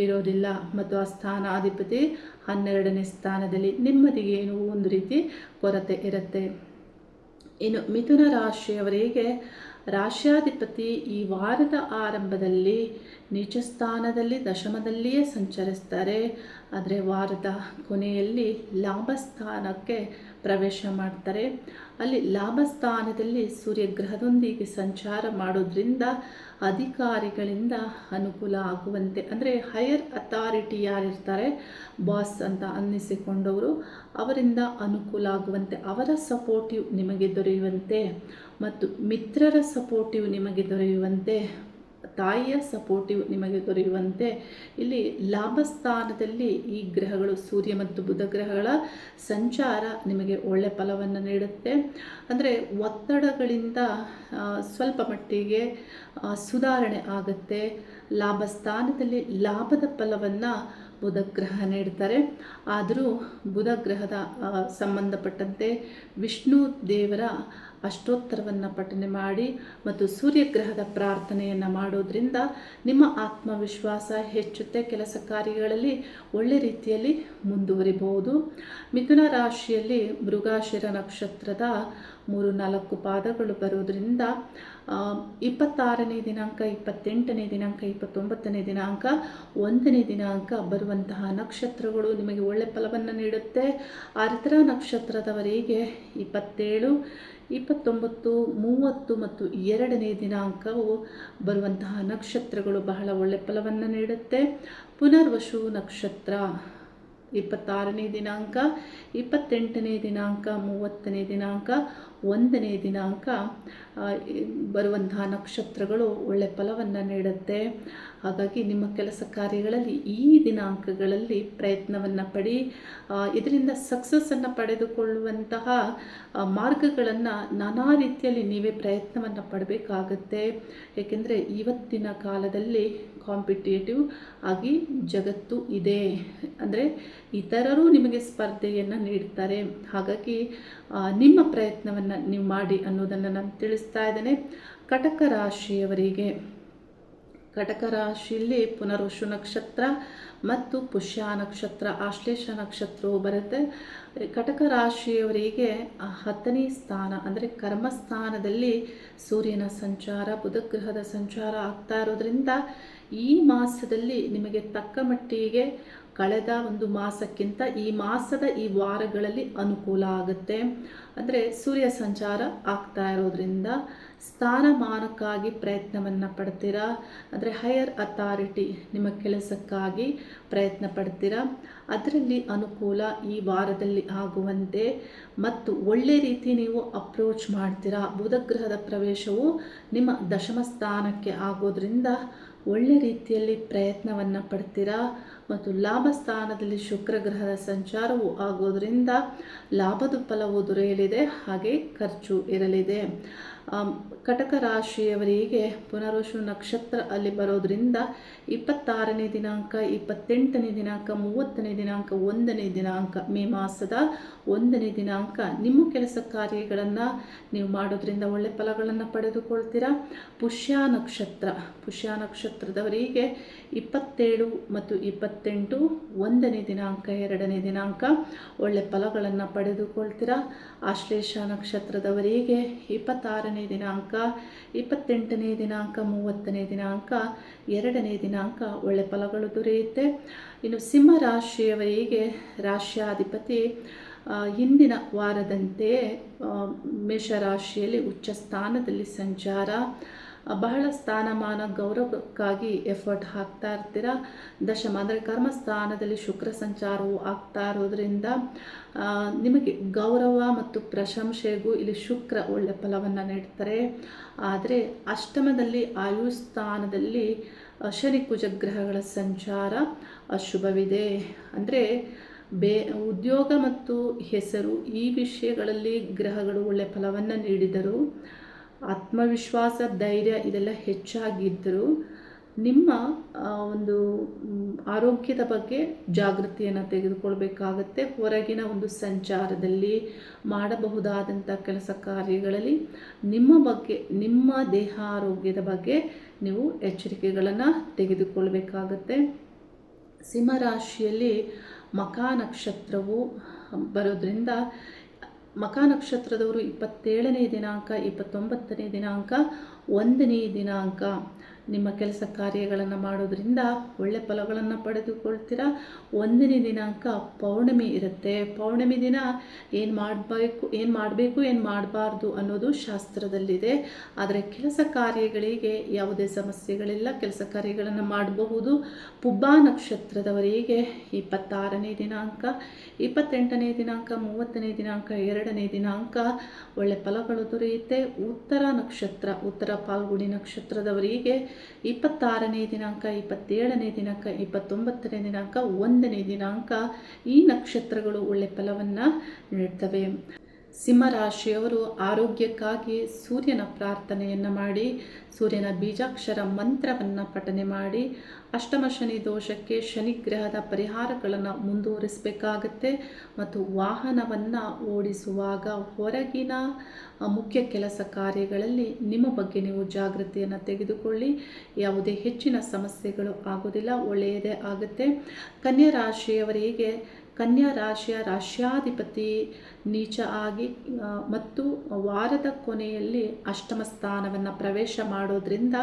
ಇರೋದಿಲ್ಲ ಮತ್ತು ಆ ಸ್ಥಾನಾಧಿಪತಿ 12ನೇ ಸ್ಥಾನದಲ್ಲಿ ನೆಮ್ಮದಿಗೆ ಏನೋ ಒಂದು ರೀತಿ ಕೊರತೆ ಇರುತ್ತೆ. ಇನ್ನು ಮಿಥುನ ರಾಶಿಯವರಿಗೆ ರಾಶ್ಯಾಧಿಪತಿ ಈ ವಾರದ ಆರಂಭದಲ್ಲಿ ನೀಚ ಸ್ಥಾನದಲ್ಲಿ ದಶಮದಲ್ಲಿಯೇ ಸಂಚರಿಸ್ತಾರೆ. ಆದರೆ ವಾರದ ಕೊನೆಯಲ್ಲಿ ಲಾಭ ಸ್ಥಾನಕ್ಕೆ ಪ್ರವೇಶ ಮಾಡ್ತಾರೆ. ಅಲ್ಲಿ ಲಾಭ ಸ್ಥಾನದಲ್ಲಿ ಸೂರ್ಯಗ್ರಹದೊಂದಿಗೆ ಸಂಚಾರ ಮಾಡೋದ್ರಿಂದ ಅಧಿಕಾರಿಗಳಿಂದ ಅನುಕೂಲ ಆಗುವಂತೆ, ಅಂದರೆ ಹೈಯರ್ ಅಥಾರಿಟಿ ಯಾರಿರ್ತಾರೆ, ಬಾಸ್ ಅಂತ ಅನ್ನಿಸಿಕೊಂಡವರು, ಅವರಿಂದ ಅನುಕೂಲ ಆಗುವಂತೆ, ಅವರ ಸಪೋರ್ಟಿವ್ ನಿಮಗೆ ದೊರೆಯುವಂತೆ ಮತ್ತು ಮಿತ್ರರ ಸಪೋರ್ಟಿವ್ ನಿಮಗೆ ದೊರೆಯುವಂತೆ, ತಾಯಿಯ ಸಪೋರ್ಟಿವ್ ನಿಮಗೆ ದೊರೆಯುವಂತೆ ಇಲ್ಲಿ ಲಾಭ ಸ್ಥಾನದಲ್ಲಿ ಈ ಗ್ರಹಗಳು ಸೂರ್ಯ ಮತ್ತು ಬುಧ ಗ್ರಹಗಳ ಸಂಚಾರ ನಿಮಗೆ ಒಳ್ಳೆ ಫಲವನ್ನು ನೀಡುತ್ತೆ. ಅಂದರೆ ಒತ್ತಡಗಳಿಂದ ಸ್ವಲ್ಪ ಮಟ್ಟಿಗೆ ಸುಧಾರಣೆ ಆಗುತ್ತೆ. ಲಾಭ ಸ್ಥಾನದಲ್ಲಿ ಲಾಭದ ಫಲವನ್ನು ಬುಧ ಗ್ರಹ ನೀಡ್ತಾರೆ. ಆದರೂ ಬುಧ ಗ್ರಹದ ಸಂಬಂಧಪಟ್ಟಂತೆ ವಿಷ್ಣು ದೇವರ ಅಷ್ಟೋತ್ತರವನ್ನು ಪಠನೆ ಮಾಡಿ ಮತ್ತು ಸೂರ್ಯಗ್ರಹದ ಪ್ರಾರ್ಥನೆಯನ್ನು ಮಾಡೋದ್ರಿಂದ ನಿಮ್ಮ ಆತ್ಮವಿಶ್ವಾಸ ಹೆಚ್ಚುತ್ತೆ. ಕೆಲಸ ಕಾರ್ಯಗಳಲ್ಲಿ ಒಳ್ಳೆ ರೀತಿಯಲ್ಲಿ ಮುಂದುವರಿಬಹುದು. ಮಿಥುನ ರಾಶಿಯಲ್ಲಿ ಮೃಗಶಿರ ನಕ್ಷತ್ರದ 3-4 ಪಾದಗಳು ಬರೋದ್ರಿಂದ 26ನೇ ದಿನಾಂಕ, 28ನೇ ದಿನಾಂಕ, 29ನೇ ದಿನಾಂಕ, 1ನೇ ದಿನಾಂಕ ಬರುವಂತಹ ನಕ್ಷತ್ರಗಳು ನಿಮಗೆ ಒಳ್ಳೆ ಫಲವನ್ನು ನೀಡುತ್ತೆ. ಆರ್ದ್ರ ನಕ್ಷತ್ರದವರಿಗೆ 27, 29, 30 ಮತ್ತು 2ನೇ ದಿನಾಂಕವು ಬರುವಂತಹ ನಕ್ಷತ್ರಗಳು ಬಹಳ ಒಳ್ಳೆ ಫಲವನ್ನು ನೀಡುತ್ತೆ. ಪುನರ್ವಸು ನಕ್ಷತ್ರ 26ನೇ ದಿನಾಂಕ, 28ನೇ ದಿನಾಂಕ, 30ನೇ ದಿನಾಂಕ, 1ನೇ ದಿನಾಂಕ ಬರುವಂತಹ ನಕ್ಷತ್ರಗಳು ಒಳ್ಳೆ ಫಲವನ್ನು ನೀಡುತ್ತೆ. ಹಾಗಾಗಿ ನಿಮ್ಮ ಕೆಲಸ ಕಾರ್ಯಗಳಲ್ಲಿ ಈ ದಿನಾಂಕಗಳಲ್ಲಿ ಪ್ರಯತ್ನವನ್ನು ಪಡಿ. ಇದರಿಂದ ಸಕ್ಸಸ್ಸನ್ನು ಪಡೆದುಕೊಳ್ಳುವಂತಹ ಮಾರ್ಗಗಳನ್ನು ನಾನಾ ರೀತಿಯಲ್ಲಿ ನೀವೇ ಪ್ರಯತ್ನವನ್ನು ಪಡಬೇಕಾಗತ್ತೆ. ಏಕೆಂದರೆ ಇವತ್ತಿನ ಕಾಲದಲ್ಲಿ ಕಾಂಪಿಟೇಟಿವ್ ಆಗಿ ಜಗತ್ತು ಇದೆ, ಅಂದರೆ ಇತರರು ನಿಮಗೆ ಸ್ಪರ್ಧೆಯನ್ನು ನೀಡ್ತಾರೆ. ಹಾಗಾಗಿ ನಿಮ್ಮ ಪ್ರಯತ್ನವನ್ನು ನೀವು ಮಾಡಿ ಅನ್ನೋದನ್ನು ನಾನು ತಿಳಿಸ್ತಾ ಇದ್ದೇನೆ. ಕಟಕ ರಾಶಿಯವರಿಗೆ, ಕಟಕ ರಾಶಿಯಲ್ಲಿ ಪುನರ್ವಸು ನಕ್ಷತ್ರ ಮತ್ತು ಪುಷ್ಯ ನಕ್ಷತ್ರ, ಆಶ್ಲೇಷ ನಕ್ಷತ್ರವು ಬರುತ್ತೆ. ಕಟಕ ರಾಶಿಯವರಿಗೆ 10ನೇ ಸ್ಥಾನ ಅಂದರೆ ಕರ್ಮಸ್ಥಾನದಲ್ಲಿ ಸೂರ್ಯನ ಸಂಚಾರ, ಬುಧಗ್ರಹದ ಸಂಚಾರ ಆಗ್ತಾ ಇರೋದ್ರಿಂದ ಈ ಮಾಸದಲ್ಲಿ ನಿಮಗೆ ತಕ್ಕ ಮಟ್ಟಿಗೆ ಕಳೆದ ಒಂದು ಮಾಸಕ್ಕಿಂತ ಈ ಮಾಸದ ಈ ವಾರಗಳಲ್ಲಿ ಅನುಕೂಲ ಆಗುತ್ತೆ. ಅಂದರೆ ಸೂರ್ಯ ಸಂಚಾರ ಆಗ್ತಾ ಇರೋದ್ರಿಂದ ಸ್ಥಾನಮಾನಕ್ಕಾಗಿ ಪ್ರಯತ್ನವನ್ನು ಪಡ್ತೀರಾ. ಅಂದರೆ ಹೈಯರ್ ಅಥಾರಿಟಿ ನಿಮ್ಮ ಕೆಲಸಕ್ಕಾಗಿ ಪ್ರಯತ್ನ ಪಡ್ತೀರಾ. ಅದರಲ್ಲಿ ಅನುಕೂಲ ಈ ವಾರದಲ್ಲಿ ಆಗುವಂತೆ ಮತ್ತು ಒಳ್ಳೆ ರೀತಿ ನೀವು ಅಪ್ರೋಚ್ ಮಾಡ್ತೀರಾ. ಬುಧಗ್ರಹದ ಪ್ರವೇಶವು ನಿಮ್ಮ ದಶಮ ಸ್ಥಾನಕ್ಕೆ ಆಗೋದ್ರಿಂದ ಒಳ್ಳೆ ರೀತಿಯಲ್ಲಿ ಪ್ರಯತ್ನವನ್ನು ಪಡ್ತೀರಾ ಮತ್ತು ಲಾಭ ಸ್ಥಾನದಲ್ಲಿ ಶುಕ್ರ ಗ್ರಹದ ಸಂಚಾರವು ಆಗೋದರಿಂದ ಲಾಭದ ಫಲವು ದೊರೆಯಲಿದೆ, ಹಾಗೆ ಖರ್ಚು ಇರಲಿದೆ. ಕಟಕ ರಾಶಿಯವರಿಗೆ ಪುನರ್ವಸು ನಕ್ಷತ್ರ ಅಲ್ಲಿ ಬರೋದರಿಂದ 26ನೇ ದಿನಾಂಕ, 28ನೇ ದಿನಾಂಕ, 30ನೇ ದಿನಾಂಕ, 1ನೇ ದಿನಾಂಕ, ಮೇ ಮಾಸದ 1ನೇ ದಿನಾಂಕ ನಿಮ್ಮ ಕೆಲಸ ಕಾರ್ಯಗಳನ್ನು ನೀವು ಮಾಡೋದ್ರಿಂದ ಒಳ್ಳೆ ಫಲಗಳನ್ನು ಪಡೆದುಕೊಳ್ತೀರಾ. ಪುಷ್ಯ ನಕ್ಷತ್ರದವರಿಗೆ 27 ಮತ್ತು 28, 1ನೇ ದಿನಾಂಕ, 2ನೇ ದಿನಾಂಕ ಒಳ್ಳೆ ಫಲಗಳನ್ನು ಪಡೆದುಕೊಳ್ತೀರಾ. ಆಶ್ಲೇಷ ನಕ್ಷತ್ರದವರಿಗೆ 26ನೇ ದಿನಾಂಕ, 28ನೇ ದಿನಾಂಕ, 30ನೇ ದಿನಾಂಕ, 2ನೇ ದಿನಾಂಕ ಒಳ್ಳೆ ಫಲಗಳು ದೊರೆಯುತ್ತೆ. ಇನ್ನು ಸಿಂಹ ರಾಶಿಯವರಿಗೆ ರಾಶ್ಯಾಧಿಪತಿ ಹಿಂದಿನ ವಾರದಂತೆಯೇ ಮೇಷರಾಶಿಯಲ್ಲಿ ಉಚ್ಚ ಸ್ಥಾನದಲ್ಲಿ ಸಂಚಾರ. ಬಹಳ ಸ್ಥಾನಮಾನ ಗೌರವಕ್ಕಾಗಿ ಎಫರ್ಟ್ ಹಾಕ್ತಾ ಇರ್ತೀರ. ದಶಮ ಅಂದರೆ ಕರ್ಮಸ್ಥಾನದಲ್ಲಿ ಶುಕ್ರ ಸಂಚಾರವು ಆಗ್ತಾ ಇರೋದ್ರಿಂದ ನಿಮಗೆ ಗೌರವ ಮತ್ತು ಪ್ರಶಂಸೆಗೂ ಇಲ್ಲಿ ಶುಕ್ರ ಒಳ್ಳೆ ಫಲವನ್ನು ನೀಡ್ತಾರೆ. ಆದರೆ ಅಷ್ಟಮದಲ್ಲಿ ಆಯುಸ್ಥಾನದಲ್ಲಿ ಶನಿ ಕುಜ ಗ್ರಹಗಳ ಸಂಚಾರ ಅಶುಭವಿದೆ. ಅಂದರೆ ಉದ್ಯೋಗ ಮತ್ತು ಹೆಸರು ಈ ವಿಷಯಗಳಲ್ಲಿ ಗ್ರಹಗಳು ಒಳ್ಳೆ ಫಲವನ್ನು ನೀಡಿದರು. ಆತ್ಮವಿಶ್ವಾಸ, ಧೈರ್ಯ ಇದೆಲ್ಲ ಹೆಚ್ಚಾಗಿದ್ದರು. ನಿಮ್ಮ ಒಂದು ಆರೋಗ್ಯದ ಬಗ್ಗೆ ಜಾಗೃತಿಯನ್ನು ತೆಗೆದುಕೊಳ್ಬೇಕಾಗತ್ತೆ. ಹೊರಗಿನ ಒಂದು ಸಂಚಾರದಲ್ಲಿ ಮಾಡಬಹುದಾದಂಥ ಕೆಲಸ ಕಾರ್ಯಗಳಲ್ಲಿ ನಿಮ್ಮ ಬಗ್ಗೆ, ನಿಮ್ಮ ದೇಹ ಆರೋಗ್ಯದ ಬಗ್ಗೆ ನೀವು ಎಚ್ಚರಿಕೆಗಳನ್ನು ತೆಗೆದುಕೊಳ್ಬೇಕಾಗತ್ತೆ. ಸಿಂಹರಾಶಿಯಲ್ಲಿ ಮಖ ನಕ್ಷತ್ರವು ಬರೋದ್ರಿಂದ ಮಖ ನಕ್ಷತ್ರದವರು 27ನೇ ದಿನಾಂಕ, 29ನೇ ದಿನಾಂಕ, 1ನೇ ದಿನಾಂಕ ನಿಮ್ಮ ಕೆಲಸ ಕಾರ್ಯಗಳನ್ನು ಮಾಡೋದ್ರಿಂದ ಒಳ್ಳೆ ಫಲಗಳನ್ನು ಪಡೆದುಕೊಳ್ತೀರಾ. 1ನೇ ದಿನಾಂಕ ಪೌರ್ಣಮಿ ಇರುತ್ತೆ. ಪೌರ್ಣಮಿ ದಿನ ಏನು ಮಾಡಬೇಕು ಏನು ಮಾಡಬಾರ್ದು ಅನ್ನೋದು ಶಾಸ್ತ್ರದಲ್ಲಿದೆ. ಆದರೆ ಕೆಲಸ ಕಾರ್ಯಗಳಿಗೆ ಯಾವುದೇ ಸಮಸ್ಯೆಗಳಿಲ್ಲ, ಕೆಲಸ ಕಾರ್ಯಗಳನ್ನು ಮಾಡಬಹುದು. ಪುಬ್ಬ ನಕ್ಷತ್ರದವರಿಗೆ 26ನೇ ದಿನಾಂಕ, 28ನೇ ದಿನಾಂಕ, 30ನೇ ದಿನಾಂಕ, 2ನೇ ದಿನಾಂಕ ಒಳ್ಳೆ ಫಲಗಳು ದೊರೆಯುತ್ತೆ. ಉತ್ತರ ಫಾಲ್ಗುಣಿ ನಕ್ಷತ್ರದವರಿಗೆ 26ನೇ ದಿನಾಂಕ, 27ನೇ ದಿನಾಂಕ, 29ನೇ ದಿನಾಂಕ, 1ನೇ ದಿನಾಂಕ ಈ ನಕ್ಷತ್ರಗಳು ಒಳ್ಳೆ ಫಲವನ್ನು ನೀಡ್ತವೆ. ಸಿಂಹರಾಶಿಯವರು ಆರೋಗ್ಯಕ್ಕಾಗಿ ಸೂರ್ಯನ ಪ್ರಾರ್ಥನೆಯನ್ನು ಮಾಡಿ, ಸೂರ್ಯನ ಬೀಜಾಕ್ಷರ ಮಂತ್ರವನ್ನು ಪಠನೆ ಮಾಡಿ, ಅಷ್ಟಮ ಶನಿ ದೋಷಕ್ಕೆ ಶನಿಗ್ರಹದ ಪರಿಹಾರಗಳನ್ನು ಮುಂದುವರಿಸಬೇಕಾಗತ್ತೆ. ಮತ್ತು ವಾಹನವನ್ನು ಓಡಿಸುವಾಗ ಹೊರಗಿನ ಮುಖ್ಯ ಕೆಲಸ ಕಾರ್ಯಗಳಲ್ಲಿ ನಿಮ್ಮ ಬಗ್ಗೆ ನೀವು ಜಾಗೃತಿಯನ್ನು ತೆಗೆದುಕೊಳ್ಳಿ. ಯಾವುದೇ ಹೆಚ್ಚಿನ ಸಮಸ್ಯೆಗಳು ಆಗೋದಿಲ್ಲ, ಒಳ್ಳೆಯದೇ ಆಗುತ್ತೆ. ಕನ್ಯಾ ರಾಶಿಯವರಿಗೆ ಕನ್ಯಾ ರಾಶಿಯ ರಾಶ್ಯಾಧಿಪತಿ ನೀಚ ಆಗಿ ಮತ್ತು ವಾರದ ಕೊನೆಯಲ್ಲಿ ಅಷ್ಟಮ ಸ್ಥಾನವನ್ನು ಪ್ರವೇಶ ಮಾಡೋದ್ರಿಂದ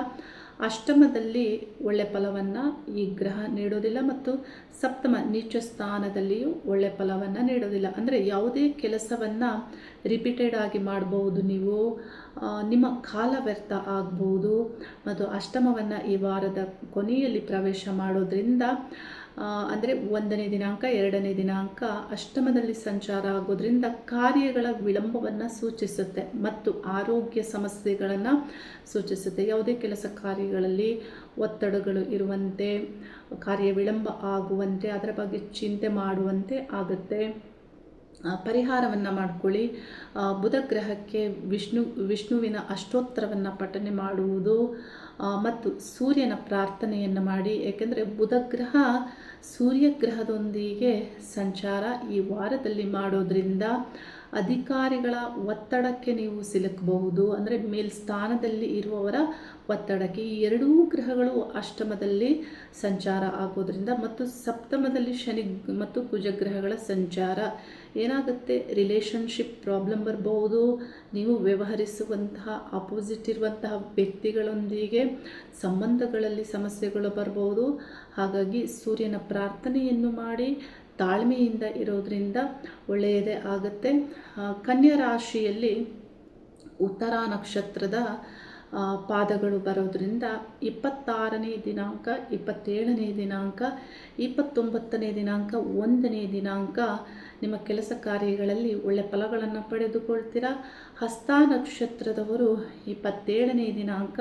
ಅಷ್ಟಮದಲ್ಲಿ ಒಳ್ಳೆ ಫಲವನ್ನು ಈ ಗ್ರಹ ನೀಡೋದಿಲ್ಲ ಮತ್ತು ಸಪ್ತಮ ನೀಚ ಸ್ಥಾನದಲ್ಲಿಯೂ ಒಳ್ಳೆ ಫಲವನ್ನು ನೀಡೋದಿಲ್ಲ. ಅಂದರೆ ಯಾವುದೇ ಕೆಲಸವನ್ನು ರಿಪೀಟೆಡ್ ಆಗಿ ಮಾಡಬಹುದು, ನೀವು ನಿಮ್ಮ ಕಾಲ ವ್ಯರ್ಥ ಆಗ್ಬೋದು. ಮತ್ತು ಅಷ್ಟಮವನ್ನು ಈ ವಾರದ ಕೊನೆಯಲ್ಲಿ ಪ್ರವೇಶ ಮಾಡೋದ್ರಿಂದ ಅಂದರೆ 1ನೇ ದಿನಾಂಕ, 2ನೇ ದಿನಾಂಕ ಅಷ್ಟಮದಲ್ಲಿ ಸಂಚಾರ ಆಗೋದ್ರಿಂದ ಕಾರ್ಯಗಳ ವಿಳಂಬವನ್ನು ಸೂಚಿಸುತ್ತೆ ಮತ್ತು ಆರೋಗ್ಯ ಸಮಸ್ಯೆಗಳನ್ನು ಸೂಚಿಸುತ್ತೆ. ಯಾವುದೇ ಕೆಲಸ ಕಾರ್ಯಗಳಲ್ಲಿ ಒತ್ತಡಗಳು ಇರುವಂತೆ, ಕಾರ್ಯ ವಿಳಂಬ ಆಗುವಂತೆ, ಅದರ ಬಗ್ಗೆ ಚಿಂತೆ ಮಾಡುವಂತೆ ಆಗುತ್ತೆ. ಪರಿಹಾರವನ್ನು ಮಾಡಿಕೊಳ್ಳಿ. ಬುಧ ಗ್ರಹಕ್ಕೆ ವಿಷ್ಣುವಿನ ಅಷ್ಟೋತ್ತರವನ್ನು ಪಠನೆ ಮಾಡುವುದು ಮತ್ತು ಸೂರ್ಯನ ಪ್ರಾರ್ಥನೆಯನ್ನು ಮಾಡಿ. ಏಕೆಂದರೆ ಬುಧ ಗ್ರಹ ಸೂರ್ಯಗ್ರಹದೊಂದಿಗೆ ಸಂಚಾರ ಈ ವಾರದಲ್ಲಿ ಮಾಡೋದ್ರಿಂದ ಅಧಿಕಾರಿಗಳ ಒತ್ತಡಕ್ಕೆ ನೀವು ಸಿಲುಕಬಹುದು. ಅಂದರೆ ಮೇಲ್ಸ್ಥಾನದಲ್ಲಿ ಇರುವವರ ಒತ್ತಡಕ್ಕೆ ಈ ಎರಡೂ ಗ್ರಹಗಳು ಅಷ್ಟಮದಲ್ಲಿ ಸಂಚಾರ ಆಗೋದ್ರಿಂದ ಮತ್ತು ಸಪ್ತಮದಲ್ಲಿ ಶನಿ ಮತ್ತು ಕುಜಗ್ರಹಗಳ ಸಂಚಾರ ಏನಾಗುತ್ತೆ, ರಿಲೇಷನ್ಶಿಪ್ ಪ್ರಾಬ್ಲಮ್ ಬರಬಹುದು. ನೀವು ವ್ಯವಹರಿಸುವಂತಹ ಅಪೋಸಿಟ್ ಇರುವಂತಹ ವ್ಯಕ್ತಿಗಳೊಂದಿಗೆ ಸಂಬಂಧಗಳಲ್ಲಿ ಸಮಸ್ಯೆಗಳು ಬರಬಹುದು. ಹಾಗಾಗಿ ಸೂರ್ಯನ ಪ್ರಾರ್ಥನೆಯನ್ನು ಮಾಡಿ ತಾಳ್ಮೆಯಿಂದ ಇರೋದ್ರಿಂದ ಒಳ್ಳೆಯದೇ ಆಗುತ್ತೆ. ಕನ್ಯಾ ರಾಶಿಯಲ್ಲಿ ಉತ್ತರ ನಕ್ಷತ್ರದ ಪಾದಗಳು ಬರೋದರಿಂದ 26ನೇ ದಿನಾಂಕ, 27ನೇ ದಿನಾಂಕ, 29ನೇ ದಿನಾಂಕ, 1ನೇ ದಿನಾಂಕ ನಿಮ್ಮ ಕೆಲಸ ಕಾರ್ಯಗಳಲ್ಲಿ ಒಳ್ಳೆ ಫಲಗಳನ್ನು ಪಡೆದುಕೊಳ್ತೀರಾ. ಹಸ್ತ ನಕ್ಷತ್ರದವರು 27ನೇ ದಿನಾಂಕ,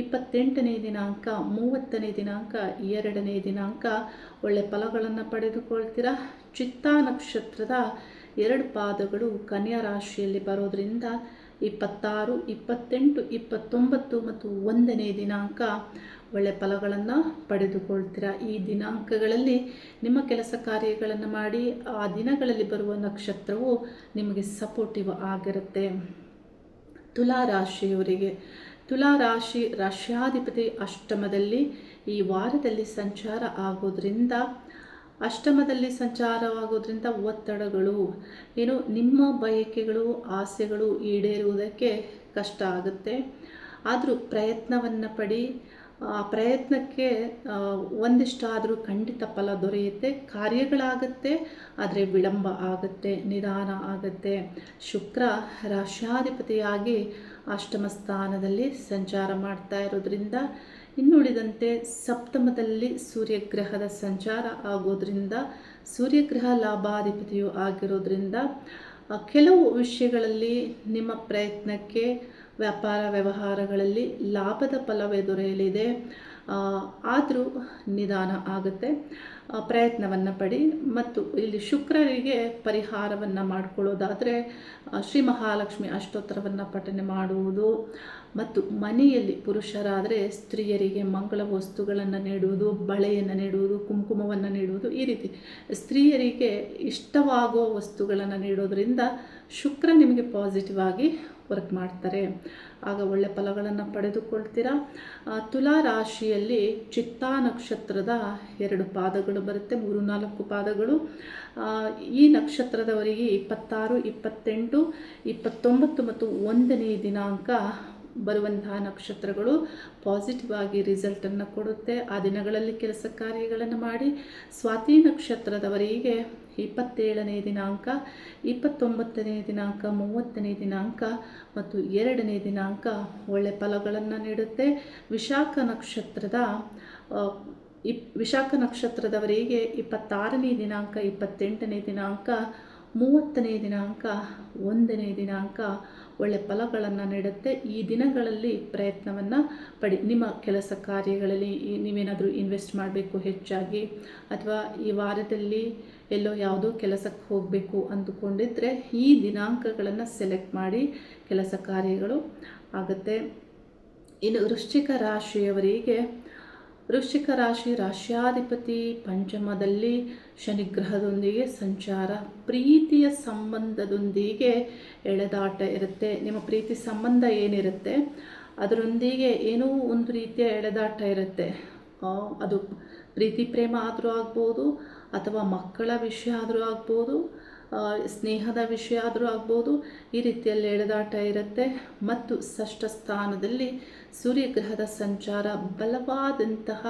28ನೇ ದಿನಾಂಕ, 30ನೇ ದಿನಾಂಕ, 2ನೇ ದಿನಾಂಕ ಒಳ್ಳೆ ಫಲಗಳನ್ನು ಪಡೆದುಕೊಳ್ತೀರಾ. ಚಿತ್ತ ನಕ್ಷತ್ರದ 2 ಪಾದಗಳು ಕನ್ಯಾ ರಾಶಿಯಲ್ಲಿ ಬರೋದರಿಂದ 26, 28, 29 ಮತ್ತು 1ನೇ ದಿನಾಂಕ ಒಳ್ಳೆ ಫಲಗಳನ್ನು ಪಡೆದುಕೊಳ್ತೀರಾ. ಈ ದಿನಾಂಕಗಳಲ್ಲಿ ನಿಮ್ಮ ಕೆಲಸ ಕಾರ್ಯಗಳನ್ನು ಮಾಡಿ ಆ ದಿನಗಳಲ್ಲಿ ಬರುವ ನಕ್ಷತ್ರವು ನಿಮಗೆ ಸಪೋರ್ಟಿವ್ ಆಗಿರುತ್ತೆ. ತುಲಾ ರಾಶಿಯವರಿಗೆ ತುಲಾ ರಾಶ್ಯಾಧಿಪತಿ ಅಷ್ಟಮದಲ್ಲಿ ಈ ವಾರದಲ್ಲಿ ಸಂಚಾರ ಆಗೋದ್ರಿಂದ ಅಷ್ಟಮದಲ್ಲಿ ಸಂಚಾರವಾಗೋದ್ರಿಂದ ಒತ್ತಡಗಳು ನಿಮ್ಮ ಬಯಕೆಗಳು ಆಸೆಗಳು ಈಡೇರುವುದಕ್ಕೆ ಕಷ್ಟ ಆಗುತ್ತೆ. ಆದರೂ ಪ್ರಯತ್ನವನ್ನು ಪಡಿ. ಆ ಪ್ರಯತ್ನಕ್ಕೆ ಒಂದಿಷ್ಟಾದರೂ ಖಂಡಿತ ಫಲ ದೊರೆಯುತ್ತೆ. ಕಾರ್ಯಗಳಾಗುತ್ತೆ, ಆದರೆ ವಿಳಂಬ ಆಗುತ್ತೆ, ನಿಧಾನ ಆಗುತ್ತೆ. ಶುಕ್ರ ರಾಶ್ಯಾಧಿಪತಿಯಾಗಿ ಅಷ್ಟಮ ಸ್ಥಾನದಲ್ಲಿ ಸಂಚಾರ ಮಾಡ್ತಾ ಇರೋದ್ರಿಂದ, ಇನ್ನುಳಿದಂತೆ ಸಪ್ತಮದಲ್ಲಿ ಸೂರ್ಯಗ್ರಹದ ಸಂಚಾರ ಆಗೋದ್ರಿಂದ, ಸೂರ್ಯಗ್ರಹ ಲಾಭಾಧಿಪತಿಯು ಆಗಿರೋದ್ರಿಂದ ಕೆಲವು ವಿಷಯಗಳಲ್ಲಿ ನಿಮ್ಮ ಪ್ರಯತ್ನಕ್ಕೆ ವ್ಯಾಪಾರ ವ್ಯವಹಾರಗಳಲ್ಲಿ ಲಾಭದ ಫಲವೇ ದೊರೆಯಲಿದೆ. ಆದರೂ ನಿಧಾನ ಆಗುತ್ತೆ. ಪ್ರಯತ್ನವನ್ನು ಪಡಿ. ಮತ್ತು ಇಲ್ಲಿ ಶುಕ್ರರಿಗೆ ಪರಿಹಾರವನ್ನು ಮಾಡಿಕೊಳ್ಳೋದಾದರೆ ಶ್ರೀ ಮಹಾಲಕ್ಷ್ಮಿ ಅಷ್ಟೋತ್ತರವನ್ನು ಪಠನೆ ಮಾಡುವುದು ಮತ್ತು ಮನೆಯಲ್ಲಿ ಪುರುಷರಾದರೆ ಸ್ತ್ರೀಯರಿಗೆ ಮಂಗಳ ವಸ್ತುಗಳನ್ನು ನೀಡುವುದು, ಬಳೆಯನ್ನು ನೀಡುವುದು, ಕುಂಕುಮವನ್ನು ನೀಡುವುದು, ಈ ರೀತಿ ಸ್ತ್ರೀಯರಿಗೆ ಇಷ್ಟವಾಗುವ ವಸ್ತುಗಳನ್ನು ನೀಡೋದರಿಂದ ಶುಕ್ರ ನಿಮಗೆ ಪಾಸಿಟಿವ್ ಆಗಿ ವರ್ಕ್ ಮಾಡ್ತಾರೆ. ಆಗ ಒಳ್ಳೆ ಫಲಗಳನ್ನು ಪಡೆದುಕೊಳ್ತೀರಾ. ತುಲಾ ರಾಶಿಯಲ್ಲಿ ಚಿತ್ತಾ ನಕ್ಷತ್ರದ 2 ಪಾದಗಳು ಬರುತ್ತೆ, 3-4 ಪಾದಗಳು. ಈ ನಕ್ಷತ್ರದವರಿಗೆ 26, 28, 29 ಮತ್ತು 1ನೇ ದಿನಾಂಕ ಬರುವಂತಹ ನಕ್ಷತ್ರಗಳು ಪಾಸಿಟಿವ್ ಆಗಿ ರಿಸಲ್ಟನ್ನು ಕೊಡುತ್ತೆ. ಆ ದಿನಗಳಲ್ಲಿ ಕೆಲಸ ಕಾರ್ಯಗಳನ್ನು ಮಾಡಿ. ಸ್ವಾತಿ ನಕ್ಷತ್ರದವರಿಗೆ 27ನೇ ದಿನಾಂಕ, 29ನೇ ದಿನಾಂಕ, 30ನೇ ದಿನಾಂಕ ಮತ್ತು 2ನೇ ದಿನಾಂಕ ಒಳ್ಳೆ ಫಲಗಳನ್ನು ನೀಡುತ್ತೆ. ವಿಶಾಖ ನಕ್ಷತ್ರದವರಿಗೆ 26ನೇ ದಿನಾಂಕ, 28ನೇ ದಿನಾಂಕ, 30ನೇ ದಿನಾಂಕ, 1ನೇ ದಿನಾಂಕ ಒಳ್ಳೆ ಫಲಗಳನ್ನು ನೀಡುತ್ತೆ. ಈ ದಿನಗಳಲ್ಲಿ ಪ್ರಯತ್ನವನ್ನು ಪಡಿ. ನಿಮ್ಮ ಕೆಲಸ ಕಾರ್ಯಗಳಲ್ಲಿ ನೀವೇನಾದರೂ ಇನ್ವೆಸ್ಟ್ ಮಾಡಬೇಕು ಹೆಚ್ಚಾಗಿ, ಅಥವಾ ಈ ವಾರದಲ್ಲಿ ಎಲ್ಲೋ ಯಾವುದೋ ಕೆಲಸಕ್ಕೆ ಹೋಗಬೇಕು ಅಂದುಕೊಂಡಿದ್ದರೆ ಈ ದಿನಾಂಕಗಳನ್ನು ಸೆಲೆಕ್ಟ್ ಮಾಡಿ ಕೆಲಸ ಕಾರ್ಯಗಳು ಆಗುತ್ತೆ. ಇನ್ನು ವೃಶ್ಚಿಕ ರಾಶಿಯವರಿಗೆ, ವೃಶ್ಚಿಕ ರಾಶ್ಯಾಧಿಪತಿ ಪಂಚಮದಲ್ಲಿ ಶನಿಗ್ರಹದೊಂದಿಗೆ ಸಂಚಾರ. ಪ್ರೀತಿಯ ಸಂಬಂಧದೊಂದಿಗೆ ಎಳೆದಾಟ ಇರುತ್ತೆ. ನಿಮ್ಮ ಪ್ರೀತಿ ಸಂಬಂಧ ಏನಿರುತ್ತೆ ಅದರೊಂದಿಗೆ ಏನೋ ಒಂದು ರೀತಿಯ ಎಳೆದಾಟ ಇರುತ್ತೆ. ಅದು ಪ್ರೀತಿ ಪ್ರೇಮ ಆದರೂ ಆಗ್ಬೋದು, ಅಥವಾ ಮಕ್ಕಳ ವಿಷಯ ಆದರೂ ಆಗ್ಬೋದು, ಸ್ನೇಹದ ವಿಷಯ ಆದರೂ ಆಗ್ಬೋದು. ಈ ರೀತಿಯಲ್ಲಿ ಎಳೆದಾಟ ಇರುತ್ತೆ. ಮತ್ತು ಷಷ್ಠ ಸ್ಥಾನದಲ್ಲಿ ಸೂರ್ಯಗ್ರಹದ ಸಂಚಾರ ಬಲವಾದಂತಹ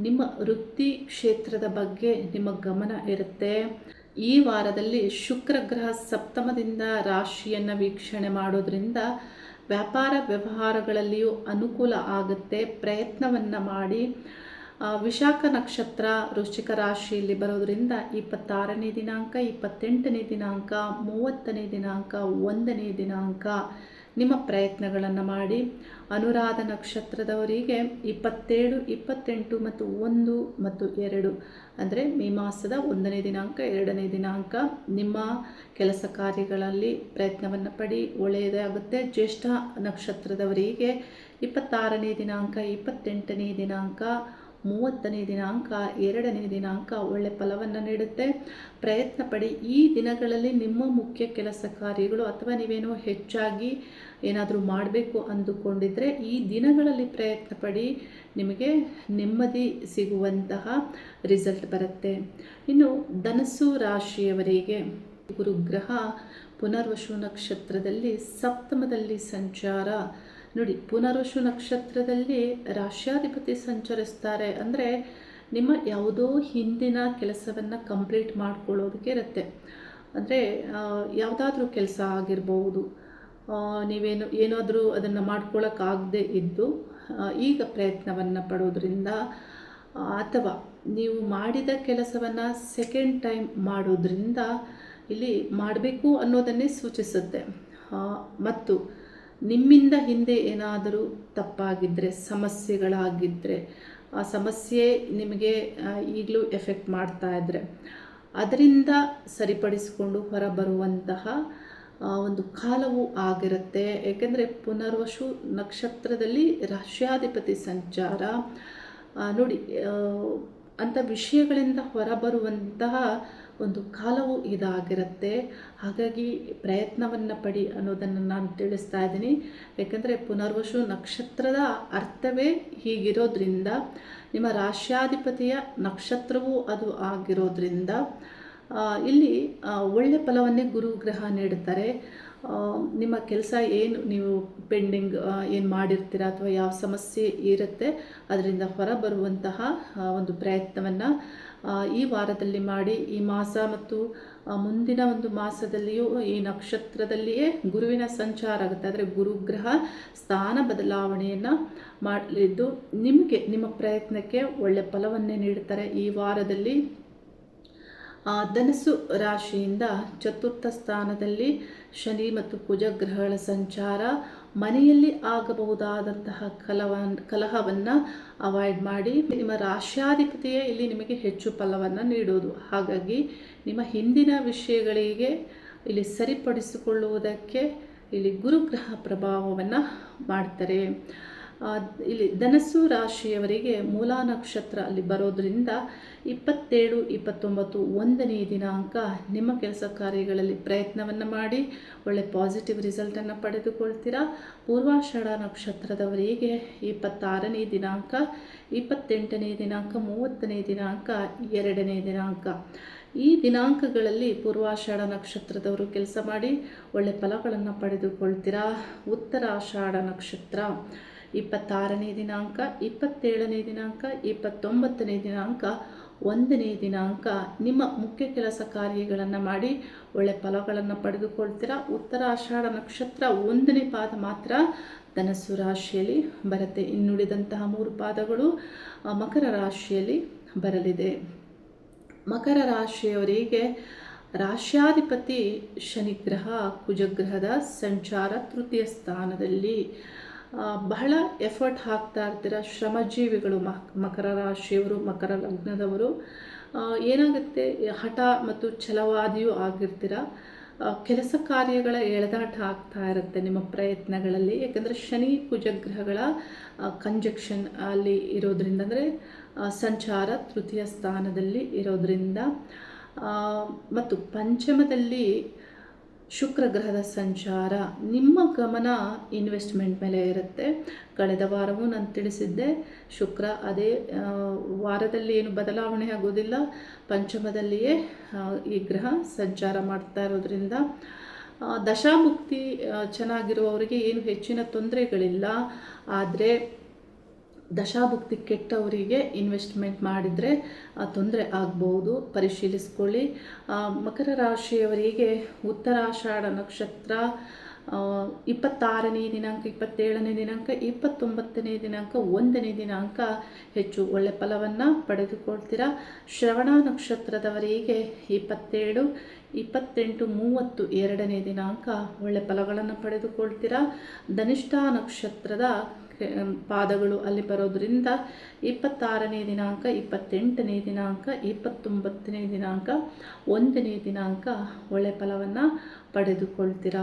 ನಿಮ್ಮ ವೃತ್ತಿ ಕ್ಷೇತ್ರದ ಬಗ್ಗೆ ನಿಮ್ಮ ಗಮನ ಇರುತ್ತೆ. ಈ ವಾರದಲ್ಲಿ ಶುಕ್ರ ಗ್ರಹ ಸಪ್ತಮದಿಂದ ರಾಶಿಯನ್ನು ವೀಕ್ಷಣೆ ಮಾಡೋದ್ರಿಂದ ವ್ಯಾಪಾರ ವ್ಯವಹಾರಗಳಲ್ಲಿಯೂ ಅನುಕೂಲ ಆಗುತ್ತೆ. ಪ್ರಯತ್ನವನ್ನು ಮಾಡಿ. ವಿಶಾಖ ನಕ್ಷತ್ರ ವೃಶ್ಚಿಕ ರಾಶಿಯಲ್ಲಿ ಬರೋದರಿಂದ 26ನೇ ದಿನಾಂಕ, 28ನೇ ದಿನಾಂಕ, 30ನೇ ದಿನಾಂಕ, 1ನೇ ದಿನಾಂಕ ನಿಮ್ಮ ಪ್ರಯತ್ನಗಳನ್ನು ಮಾಡಿ. ಅನುರಾಧ ನಕ್ಷತ್ರದವರಿಗೆ 27, 28 ಮತ್ತು 1 ಮತ್ತು 2 ಅಂದರೆ ಮೇ ಮಾಸದ 1ನೇ ದಿನಾಂಕ, 2ನೇ ದಿನಾಂಕ ನಿಮ್ಮ ಕೆಲಸ ಕಾರ್ಯಗಳಲ್ಲಿ ಪ್ರಯತ್ನವನ್ನು ಪಡಿ, ಒಳ್ಳೆಯದಾಗುತ್ತೆ. ಜ್ಯೇಷ್ಠ ನಕ್ಷತ್ರದವರಿಗೆ 26ನೇ ದಿನಾಂಕ, 28ನೇ ದಿನಾಂಕ, 30ನೇ ದಿನಾಂಕ, 2ನೇ ದಿನಾಂಕ ಒಳ್ಳೆ ಫಲವನ್ನು ನೀಡುತ್ತೆ. ಪ್ರಯತ್ನ ಪಡಿ. ಈ ದಿನಗಳಲ್ಲಿ ನಿಮ್ಮ ಮುಖ್ಯ ಕೆಲಸ ಕಾರ್ಯಗಳು ಅಥವಾ ನೀವೇನೋ ಹೆಚ್ಚಾಗಿ ಏನಾದರೂ ಮಾಡಬೇಕು ಅಂದುಕೊಂಡಿದ್ದರೆ ಈ ದಿನಗಳಲ್ಲಿ ಪ್ರಯತ್ನ ಪಡಿ, ನಿಮಗೆ ನೆಮ್ಮದಿ ಸಿಗುವಂತಹ ರಿಸಲ್ಟ್ ಬರುತ್ತೆ. ಇನ್ನು ಧನಸ್ಸು ರಾಶಿಯವರಿಗೆ ಗುರುಗ್ರಹ ಪುನರ್ವಸು ನಕ್ಷತ್ರದಲ್ಲಿ ಸಪ್ತಮದಲ್ಲಿ ಸಂಚಾರ. ನೋಡಿ, ಪುನರ್ವಸು ನಕ್ಷತ್ರದಲ್ಲಿ ರಾಶ್ಯಾಧಿಪತಿ ಸಂಚರಿಸ್ತಾರೆ ಅಂದರೆ ನಿಮ್ಮ ಯಾವುದೋ ಹಿಂದಿನ ಕೆಲಸವನ್ನು ಕಂಪ್ಲೀಟ್ ಮಾಡ್ಕೊಳ್ಳೋದಕ್ಕೆ ಇರುತ್ತೆ. ಅಂದರೆ ಯಾವುದಾದ್ರೂ ಕೆಲಸ ಆಗಿರ್ಬೋದು, ಏನಾದರೂ ಅದನ್ನು ಮಾಡ್ಕೊಳ್ಳೋಕ್ಕಾಗದೇ ಇದ್ದು ಈಗ ಪ್ರಯತ್ನವನ್ನು ಪಡೋದ್ರಿಂದ ಅಥವಾ ನೀವು ಮಾಡಿದ ಕೆಲಸವನ್ನು ಸೆಕೆಂಡ್ ಟೈಮ್ ಮಾಡೋದ್ರಿಂದ ಇಲ್ಲಿ ಮಾಡಬೇಕು ಅನ್ನೋದನ್ನೇ ಸೂಚಿಸುತ್ತೆ. ಮತ್ತು ನಿಮ್ಮಿಂದ ಹಿಂದೆ ಏನಾದರೂ ತಪ್ಪಾಗಿದ್ದರೆ, ಸಮಸ್ಯೆಗಳಾಗಿದ್ದರೆ, ಆ ಸಮಸ್ಯೆ ನಿಮಗೆ ಈಗಲೂ ಎಫೆಕ್ಟ್ ಮಾಡ್ತಾ ಇದ್ದರೆ ಅದರಿಂದ ಸರಿಪಡಿಸಿಕೊಂಡು ಹೊರಬರುವಂತಹ ಒಂದು ಕಾಲವು ಆಗಿರುತ್ತೆ. ಏಕೆಂದರೆ ಪುನರ್ವಸು ನಕ್ಷತ್ರದಲ್ಲಿ ರಾಶ್ಯಾಧಿಪತಿ ಸಂಚಾರ ನೋಡಿ, ಅಂಥ ವಿಷಯಗಳಿಂದ ಹೊರಬರುವಂತಹ ಒಂದು ಕಾಲವು ಇದಾಗಿರುತ್ತೆ. ಹಾಗಾಗಿ ಪ್ರಯತ್ನವನ್ನು ಪಡಿ ಅನ್ನೋದನ್ನು ನಾನು ತಿಳಿಸ್ತಾ ಇದ್ದೀನಿ. ಯಾಕಂದರೆ ಪುನರ್ವಸು ನಕ್ಷತ್ರದ ಅರ್ಥವೇ ಹೀಗಿರೋದ್ರಿಂದ, ನಿಮ್ಮ ರಾಶ್ಯಾಧಿಪತಿಯ ನಕ್ಷತ್ರವೂ ಅದು ಆಗಿರೋದ್ರಿಂದ ಇಲ್ಲಿ ಒಳ್ಳೆ ಫಲವನ್ನೇ ಗುರುಗ್ರಹ ನೀಡುತ್ತಾರೆ. ನಿಮ್ಮ ಕೆಲಸ ಏನು ನೀವು ಪೆಂಡಿಂಗ್ ಏನು ಮಾಡಿರ್ತೀರ ಅಥವಾ ಯಾವ ಸಮಸ್ಯೆ ಇರುತ್ತೆ ಅದರಿಂದ ಹೊರಬರುವಂತಹ ಒಂದು ಪ್ರಯತ್ನವನ್ನು ಈ ವಾರದಲ್ಲಿ ಮಾಡಿ. ಈ ಮಾಸ ಮತ್ತು ಮುಂದಿನ ಒಂದು ಮಾಸದಲ್ಲಿಯೂ ಈ ನಕ್ಷತ್ರದಲ್ಲಿಯೇ ಗುರುವಿನ ಸಂಚಾರ ಆಗುತ್ತೆ. ಆದರೆ ಗುರುಗ್ರಹ ಸ್ಥಾನ ಬದಲಾವಣೆಯನ್ನು ಮಾಡಲಿದ್ದು ನಿಮಗೆ ನಿಮ್ಮ ಪ್ರಯತ್ನಕ್ಕೆ ಒಳ್ಳೆ ಫಲವನ್ನೇ ನೀಡುತ್ತಾರೆ. ಈ ವಾರದಲ್ಲಿ ಧನಸ್ಸು ರಾಶಿಯಿಂದ ಚತುರ್ಥ ಸ್ಥಾನದಲ್ಲಿ ಶನಿ ಮತ್ತು ಕುಜ ಗ್ರಹಗಳ ಸಂಚಾರ ಮನೆಯಲ್ಲಿ ಆಗಬಹುದಾದಂತಹ ಕಲಹವನ್ನು ಅವಾಯ್ಡ್ ಮಾಡಿ. ನಿಮ್ಮ ರಾಶ್ಯಾಧಿಪತಿಯೇ ಇಲ್ಲಿ ನಿಮಗೆ ಹೆಚ್ಚು ಫಲವನ್ನು ನೀಡೋದು. ಹಾಗಾಗಿ ನಿಮ್ಮ ಹಿಂದಿನ ವಿಷಯಗಳಿಗೆ ಇಲ್ಲಿ ಸರಿಪಡಿಸಿಕೊಳ್ಳುವುದಕ್ಕೆ ಇಲ್ಲಿ ಗುರುಗ್ರಹ ಪ್ರಭಾವವನ್ನು ಮಾಡ್ತಾರೆ. ಇಲ್ಲಿ ಧನಸ್ಸು ರಾಶಿಯವರಿಗೆ ಮೂಲ ನಕ್ಷತ್ರ ಅಲ್ಲಿ ಬರೋದ್ರಿಂದ 27, 29 1ನೇ ದಿನಾಂಕ ನಿಮ್ಮ ಕೆಲಸ ಕಾರ್ಯಗಳಲ್ಲಿ ಪ್ರಯತ್ನವನ್ನು ಮಾಡಿ ಒಳ್ಳೆ ಪಾಸಿಟಿವ್ ರಿಸಲ್ಟನ್ನು ಪಡೆದುಕೊಳ್ತೀರಾ. ಪೂರ್ವಾಷಾಢ ನಕ್ಷತ್ರದವರಿಗೆ 26ನೇ ದಿನಾಂಕ, 28ನೇ ದಿನಾಂಕ, 30ನೇ ದಿನಾಂಕ, 2ನೇ ದಿನಾಂಕ ಈ ದಿನಾಂಕಗಳಲ್ಲಿ ಪೂರ್ವಾಷಾಢ ನಕ್ಷತ್ರದವರು ಕೆಲಸ ಮಾಡಿ ಒಳ್ಳೆ ಫಲಗಳನ್ನು ಪಡೆದುಕೊಳ್ತೀರಾ. ಉತ್ತರಾಷಾಢ ನಕ್ಷತ್ರ 26ನೇ ದಿನಾಂಕ, 27ನೇ ದಿನಾಂಕ, 29ನೇ ದಿನಾಂಕ, 1ನೇ ದಿನಾಂಕ ನಿಮ್ಮ ಮುಖ್ಯ ಕೆಲಸ ಕಾರ್ಯಗಳನ್ನು ಮಾಡಿ ಒಳ್ಳೆ ಫಲಗಳನ್ನು ಪಡೆದುಕೊಳ್ತೀರಾ. ಉತ್ತರಾಷಾಢ ನಕ್ಷತ್ರ 1ನೇ ಪಾದ ಮಾತ್ರ ಧನಸ್ಸು ರಾಶಿಯಲ್ಲಿ ಬರುತ್ತೆ. ಇನ್ನುಳಿದಂತಹ 3 ಪಾದಗಳು ಮಕರ ರಾಶಿಯಲ್ಲಿ ಬರಲಿದೆ. ಮಕರ ರಾಶಿಯವರಿಗೆ ರಾಶ್ಯಾಧಿಪತಿ ಶನಿಗ್ರಹ ಕುಜಗ್ರಹದ ಸಂಚಾರ ತೃತೀಯ ಸ್ಥಾನದಲ್ಲಿ. ಬಹಳ ಎಫರ್ಟ್ ಹಾಕ್ತಾ ಇರ್ತೀರ, ಶ್ರಮಜೀವಿಗಳು ಮಕರ ರಾಶಿಯವರು, ಮಕರ ಲಗ್ನದವರು. ಏನಾಗುತ್ತೆ, ಹಠ ಮತ್ತು ಛಲವಾದಿಯೂ ಆಗಿರ್ತೀರ. ಕೆಲಸ ಕಾರ್ಯಗಳ ಎಳೆದಾಟ ಆಗ್ತಾ ಇರುತ್ತೆ ನಿಮ್ಮ ಪ್ರಯತ್ನಗಳಲ್ಲಿ. ಯಾಕಂದರೆ ಶನಿ ಕುಜಗ್ರಹಗಳ ಕಂಜಕ್ಷನ್ ಅಲ್ಲಿ ಇರೋದ್ರಿಂದ, ಅಂದರೆ ಸಂಚಾರ ತೃತೀಯ ಸ್ಥಾನದಲ್ಲಿ ಇರೋದ್ರಿಂದ, ಮತ್ತು ಪಂಚಮದಲ್ಲಿ ಶುಕ್ರ ಗ್ರಹದ ಸಂಚಾರ, ನಿಮ್ಮ ಗಮನ ಇನ್ವೆಸ್ಟ್ಮೆಂಟ್ ಮೇಲೆ ಇರುತ್ತೆ. ಕಳೆದ ವಾರವೂ ನಾನು ತಿಳಿಸಿದ್ದೆ, ಶುಕ್ರ ಅದೇ ವಾರದಲ್ಲಿ ಏನು ಬದಲಾವಣೆ ಆಗೋದಿಲ್ಲ, ಪಂಚಮದಲ್ಲಿಯೇ ಈ ಗ್ರಹ ಸಂಚಾರ ಮಾಡ್ತಾ ಇರೋದ್ರಿಂದ ದಶಾಭುಕ್ತಿ ಚೆನ್ನಾಗಿರುವವರಿಗೆ ಏನು ಹೆಚ್ಚಿನ ತೊಂದರೆಗಳಿಲ್ಲ. ಆದರೆ ದಶಾಭುಕ್ತಿ ಕೆಟ್ಟವರಿಗೆ ಇನ್ವೆಸ್ಟ್ಮೆಂಟ್ ಮಾಡಿದರೆ ತೊಂದರೆ ಆಗ್ಬೋದು, ಪರಿಶೀಲಿಸ್ಕೊಳ್ಳಿ. ಮಕರ ರಾಶಿಯವರಿಗೆ ಉತ್ತರಾಷಾಢ ನಕ್ಷತ್ರ 26ನೇ ದಿನಾಂಕ, 27ನೇ ದಿನಾಂಕ, 29ನೇ ದಿನಾಂಕ, 1ನೇ ದಿನಾಂಕ ಹೆಚ್ಚು ಒಳ್ಳೆ ಫಲವನ್ನು ಪಡೆದುಕೊಳ್ತೀರಾ. ಶ್ರವಣ ನಕ್ಷತ್ರದವರಿಗೆ 27, 28, 30 2ನೇ ದಿನಾಂಕ ಒಳ್ಳೆ ಫಲಗಳನ್ನು ಪಡೆದುಕೊಳ್ತೀರಾ. ಧನಿಷ್ಠ ನಕ್ಷತ್ರದ ಪಾದಗಳು ಅಲ್ಲಿ ಬರೋದ್ರಿಂದ 26ನೇ ದಿನಾಂಕ, 28ನೇ ದಿನಾಂಕ, 29ನೇ ದಿನಾಂಕ, 1ನೇ ದಿನಾಂಕ ಒಳ್ಳೆ ಫಲವನ್ನು ಪಡೆದುಕೊಳ್ತೀರಾ.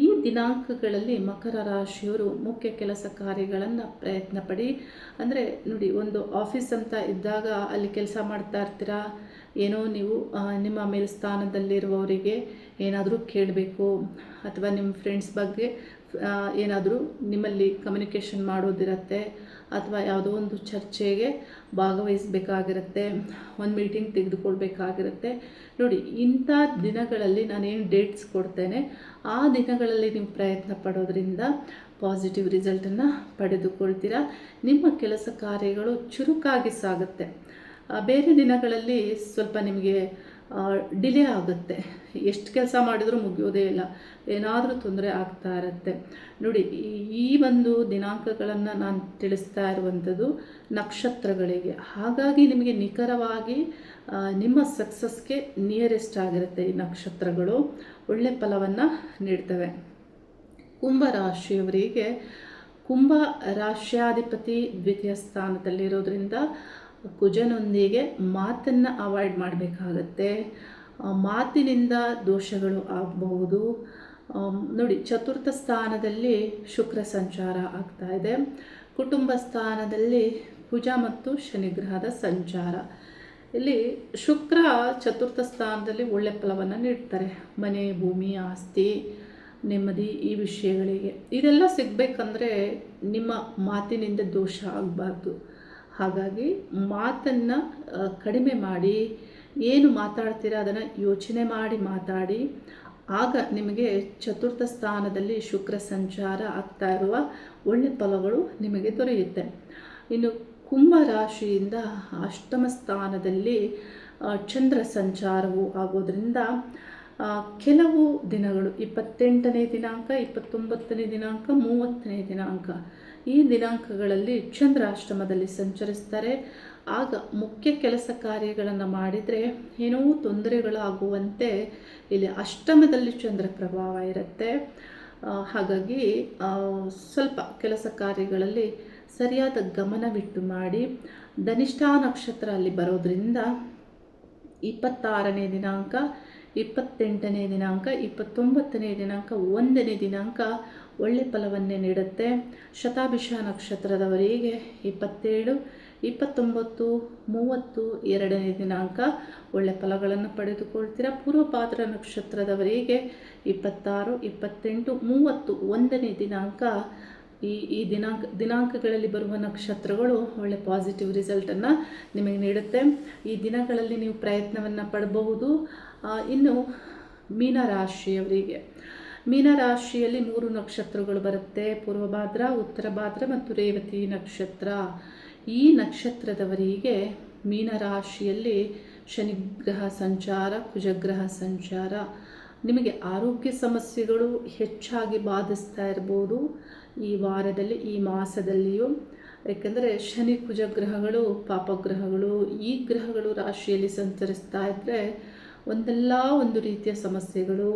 ಈ ದಿನಾಂಕಗಳಲ್ಲಿ ಮಕರ ರಾಶಿಯವರು ಮುಖ್ಯ ಕೆಲಸ ಕಾರ್ಯಗಳನ್ನು ಪ್ರಯತ್ನ ಪಡಿ. ಅಂದರೆ ನೋಡಿ, ಒಂದು ಆಫೀಸ್ ಅಂತ ಇದ್ದಾಗ ಅಲ್ಲಿ ಕೆಲಸ ಮಾಡ್ತಾ ಇರ್ತೀರಾ, ಏನೋ ನೀವು ನಿಮ್ಮ ಮೇಲ್ಸ್ಥಾನದಲ್ಲಿರುವವರಿಗೆ ಏನಾದರೂ ಕೇಳಬೇಕು, ಅಥವಾ ನಿಮ್ಮ ಫ್ರೆಂಡ್ಸ್ ಬಗ್ಗೆ ಏನಾದರೂ ನಿಮ್ಮಲ್ಲಿ ಕಮ್ಯುನಿಕೇಷನ್ ಮಾಡೋದಿರುತ್ತೆ, ಅಥವಾ ಯಾವುದೋ ಒಂದು ಚರ್ಚೆಗೆ ಭಾಗವಹಿಸಬೇಕಾಗಿರುತ್ತೆ, ಒಂದು ಮೀಟಿಂಗ್ ತೆಗೆದುಕೊಳ್ಬೇಕಾಗಿರುತ್ತೆ. ನೋಡಿ, ಇಂಥ ದಿನಗಳಲ್ಲಿ ನಾನೇನು ಡೇಟ್ಸ್ ಕೊಡ್ತೇನೆ ಆ ದಿನಗಳಲ್ಲಿ ನೀವು ಪ್ರಯತ್ನ ಪಡೋದ್ರಿಂದ ಪಾಸಿಟಿವ್ ರಿಸಲ್ಟನ್ನು ಪಡೆದುಕೊಳ್ತೀರಾ. ನಿಮ್ಮ ಕೆಲಸ ಕಾರ್ಯಗಳು ಚುರುಕಾಗಿ ಸಾಗುತ್ತೆ. ಬೇರೆ ದಿನಗಳಲ್ಲಿ ಸ್ವಲ್ಪ ನಿಮಗೆ ಡಿಲೇ ಆಗುತ್ತೆ. ಎಷ್ಟು ಕೆಲಸ ಮಾಡಿದರೂ ಮುಗಿಯೋದೇ ಇಲ್ಲ, ಏನಾದರೂ ತೊಂದರೆ ಆಗ್ತಾ ಇರುತ್ತೆ. ನೋಡಿ, ಈ ಒಂದು ದಿನಾಂಕಗಳನ್ನು ನಾನು ತಿಳಿಸ್ತಾ ಇರುವಂಥದ್ದು ನಕ್ಷತ್ರಗಳಿಗೆ. ಹಾಗಾಗಿ ನಿಮಗೆ ನಿಖರವಾಗಿ ನಿಮ್ಮ ಸಕ್ಸಸ್ಗೆ ನಿಯರೆಸ್ಟ್ ಆಗಿರುತ್ತೆ. ಈ ನಕ್ಷತ್ರಗಳು ಒಳ್ಳೆ ಫಲವನ್ನು ನೀಡ್ತವೆ. ಕುಂಭ ರಾಶಿಯವರಿಗೆ ಕುಂಭ ರಾಶ್ಯಾಧಿಪತಿ ದ್ವಿತೀಯ ಸ್ಥಾನದಲ್ಲಿರೋದ್ರಿಂದ ಕುಜನೊಂದಿಗೆ ಮಾತನ್ನು ಅವಾಯ್ಡ್ ಮಾಡಬೇಕಾಗತ್ತೆ. ಮಾತಿನಿಂದ ದೋಷಗಳು ಆಗಬಹುದು. ನೋಡಿ, ಚತುರ್ಥ ಸ್ಥಾನದಲ್ಲಿ ಶುಕ್ರ ಸಂಚಾರ ಆಗ್ತಾ ಇದೆ. ಕುಟುಂಬ ಸ್ಥಾನದಲ್ಲಿ ಕುಜ ಮತ್ತು ಶನಿಗ್ರಹದ ಸಂಚಾರ. ಇಲ್ಲಿ ಶುಕ್ರ ಚತುರ್ಥ ಸ್ಥಾನದಲ್ಲಿ ಒಳ್ಳೆ ಫಲವನ್ನು ನೀಡ್ತಾರೆ. ಮನೆ, ಭೂಮಿ, ಆಸ್ತಿ, ನೆಮ್ಮದಿ, ಈ ವಿಷಯಗಳಿಗೆ ಇದೆಲ್ಲ ಸಿಗಬೇಕಂದ್ರೆ ನಿಮ್ಮ ಮಾತಿನಿಂದ ದೋಷ ಆಗಬಾರ್ದು. ಹಾಗಾಗಿ ಮಾತನ್ನು ಕಡಿಮೆ ಮಾಡಿ, ಏನು ಮಾತಾಡ್ತೀರಾ ಅದನ್ನು ಯೋಚನೆ ಮಾಡಿ ಮಾತಾಡಿ. ಆಗ ನಿಮಗೆ ಚತುರ್ಥ ಸ್ಥಾನದಲ್ಲಿ ಶುಕ್ರ ಸಂಚಾರ ಆಗ್ತಾ ಇರುವ ಒಳ್ಳೆ ಫಲಗಳು ನಿಮಗೆ ದೊರೆಯುತ್ತೆ. ಇನ್ನು ಕುಂಭ ರಾಶಿಯಿಂದ ಅಷ್ಟಮ ಸ್ಥಾನದಲ್ಲಿ ಚಂದ್ರ ಸಂಚಾರವು ಆಗೋದ್ರಿಂದ ಕೆಲವು ದಿನಗಳು 28ನೇ ದಿನಾಂಕ, 29ನೇ ದಿನಾಂಕ, 30ನೇ ದಿನಾಂಕ, ಈ ದಿನಾಂಕಗಳಲ್ಲಿ ಚಂದ್ರ ಅಷ್ಟಮದಲ್ಲಿ ಸಂಚರಿಸ್ತಾರೆ. ಆಗ ಮುಖ್ಯ ಕೆಲಸ ಕಾರ್ಯಗಳನ್ನು ಮಾಡಿದರೆ ಏನೋ ತೊಂದರೆಗಳಾಗುವಂತೆ ಇಲ್ಲಿ ಅಷ್ಟಮದಲ್ಲಿ ಚಂದ್ರ ಪ್ರಭಾವ ಇರುತ್ತೆ. ಹಾಗಾಗಿ ಸ್ವಲ್ಪ ಕೆಲಸ ಕಾರ್ಯಗಳಲ್ಲಿ ಸರಿಯಾದ ಗಮನವಿಟ್ಟು ಮಾಡಿ. ಧನಿಷ್ಠ ನಕ್ಷತ್ರ ಅಲ್ಲಿ ಬರೋದ್ರಿಂದ 26ನೇ ದಿನಾಂಕ, 28ನೇ ದಿನಾಂಕ, 29ನೇ ದಿನಾಂಕ, 1ನೇ ದಿನಾಂಕ ಒಳ್ಳೆ ಫಲವನ್ನೇ ನೀಡುತ್ತೆ. ಶತಾಭಿಷ ನಕ್ಷತ್ರದವರಿಗೆ 27, 29, 30, 2ನೇ ದಿನಾಂಕ ಒಳ್ಳೆ ಫಲಗಳನ್ನು ಪಡೆದುಕೊಳ್ತೀರಾ. ಪೂರ್ವಭಾದ್ರ ನಕ್ಷತ್ರದವರಿಗೆ 26, 28, 30, 1ನೇ ದಿನಾಂಕ ಈ ದಿನಾಂಕಗಳಲ್ಲಿ ಬರುವ ನಕ್ಷತ್ರಗಳು ಒಳ್ಳೆ ಪಾಸಿಟಿವ್ ರಿಸಲ್ಟನ್ನು ನಿಮಗೆ ನೀಡುತ್ತೆ. ಈ ದಿನಗಳಲ್ಲಿ ನೀವು ಪ್ರಯತ್ನವನ್ನು ಪಡಬಹುದು. ಇನ್ನು ಮೀನರಾಶಿಯವರಿಗೆ, ಮೀನರಾಶಿಯಲ್ಲಿ 3 ನಕ್ಷತ್ರಗಳು ಬರುತ್ತೆ. ಪೂರ್ವಭಾದ್ರ, ಉತ್ತರ ಭಾದ್ರ ಮತ್ತು ರೇವತಿ ನಕ್ಷತ್ರ. ಈ ನಕ್ಷತ್ರದವರಿಗೆ ಮೀನರಾಶಿಯಲ್ಲಿ ಶನಿಗ್ರಹ ಸಂಚಾರ, ಕುಜಗ್ರಹ ಸಂಚಾರ. ನಿಮಗೆ ಆರೋಗ್ಯ ಸಮಸ್ಯೆಗಳು ಹೆಚ್ಚಾಗಿ ಬಾಧಿಸ್ತಾ ಇರ್ಬೋದು ಈ ವಾರದಲ್ಲಿ, ಈ ಮಾಸದಲ್ಲಿಯೂ. ಏಕೆಂದರೆ ಶನಿ ಕುಜಗ್ರಹಗಳು ಪಾಪಗ್ರಹಗಳು. ಈ ಗ್ರಹಗಳು ರಾಶಿಯಲ್ಲಿ ಸಂಚರಿಸ್ತಾ ಇದ್ದರೆ ಒಂದಲ್ಲ ಒಂದು ರೀತಿಯ ಸಮಸ್ಯೆಗಳು,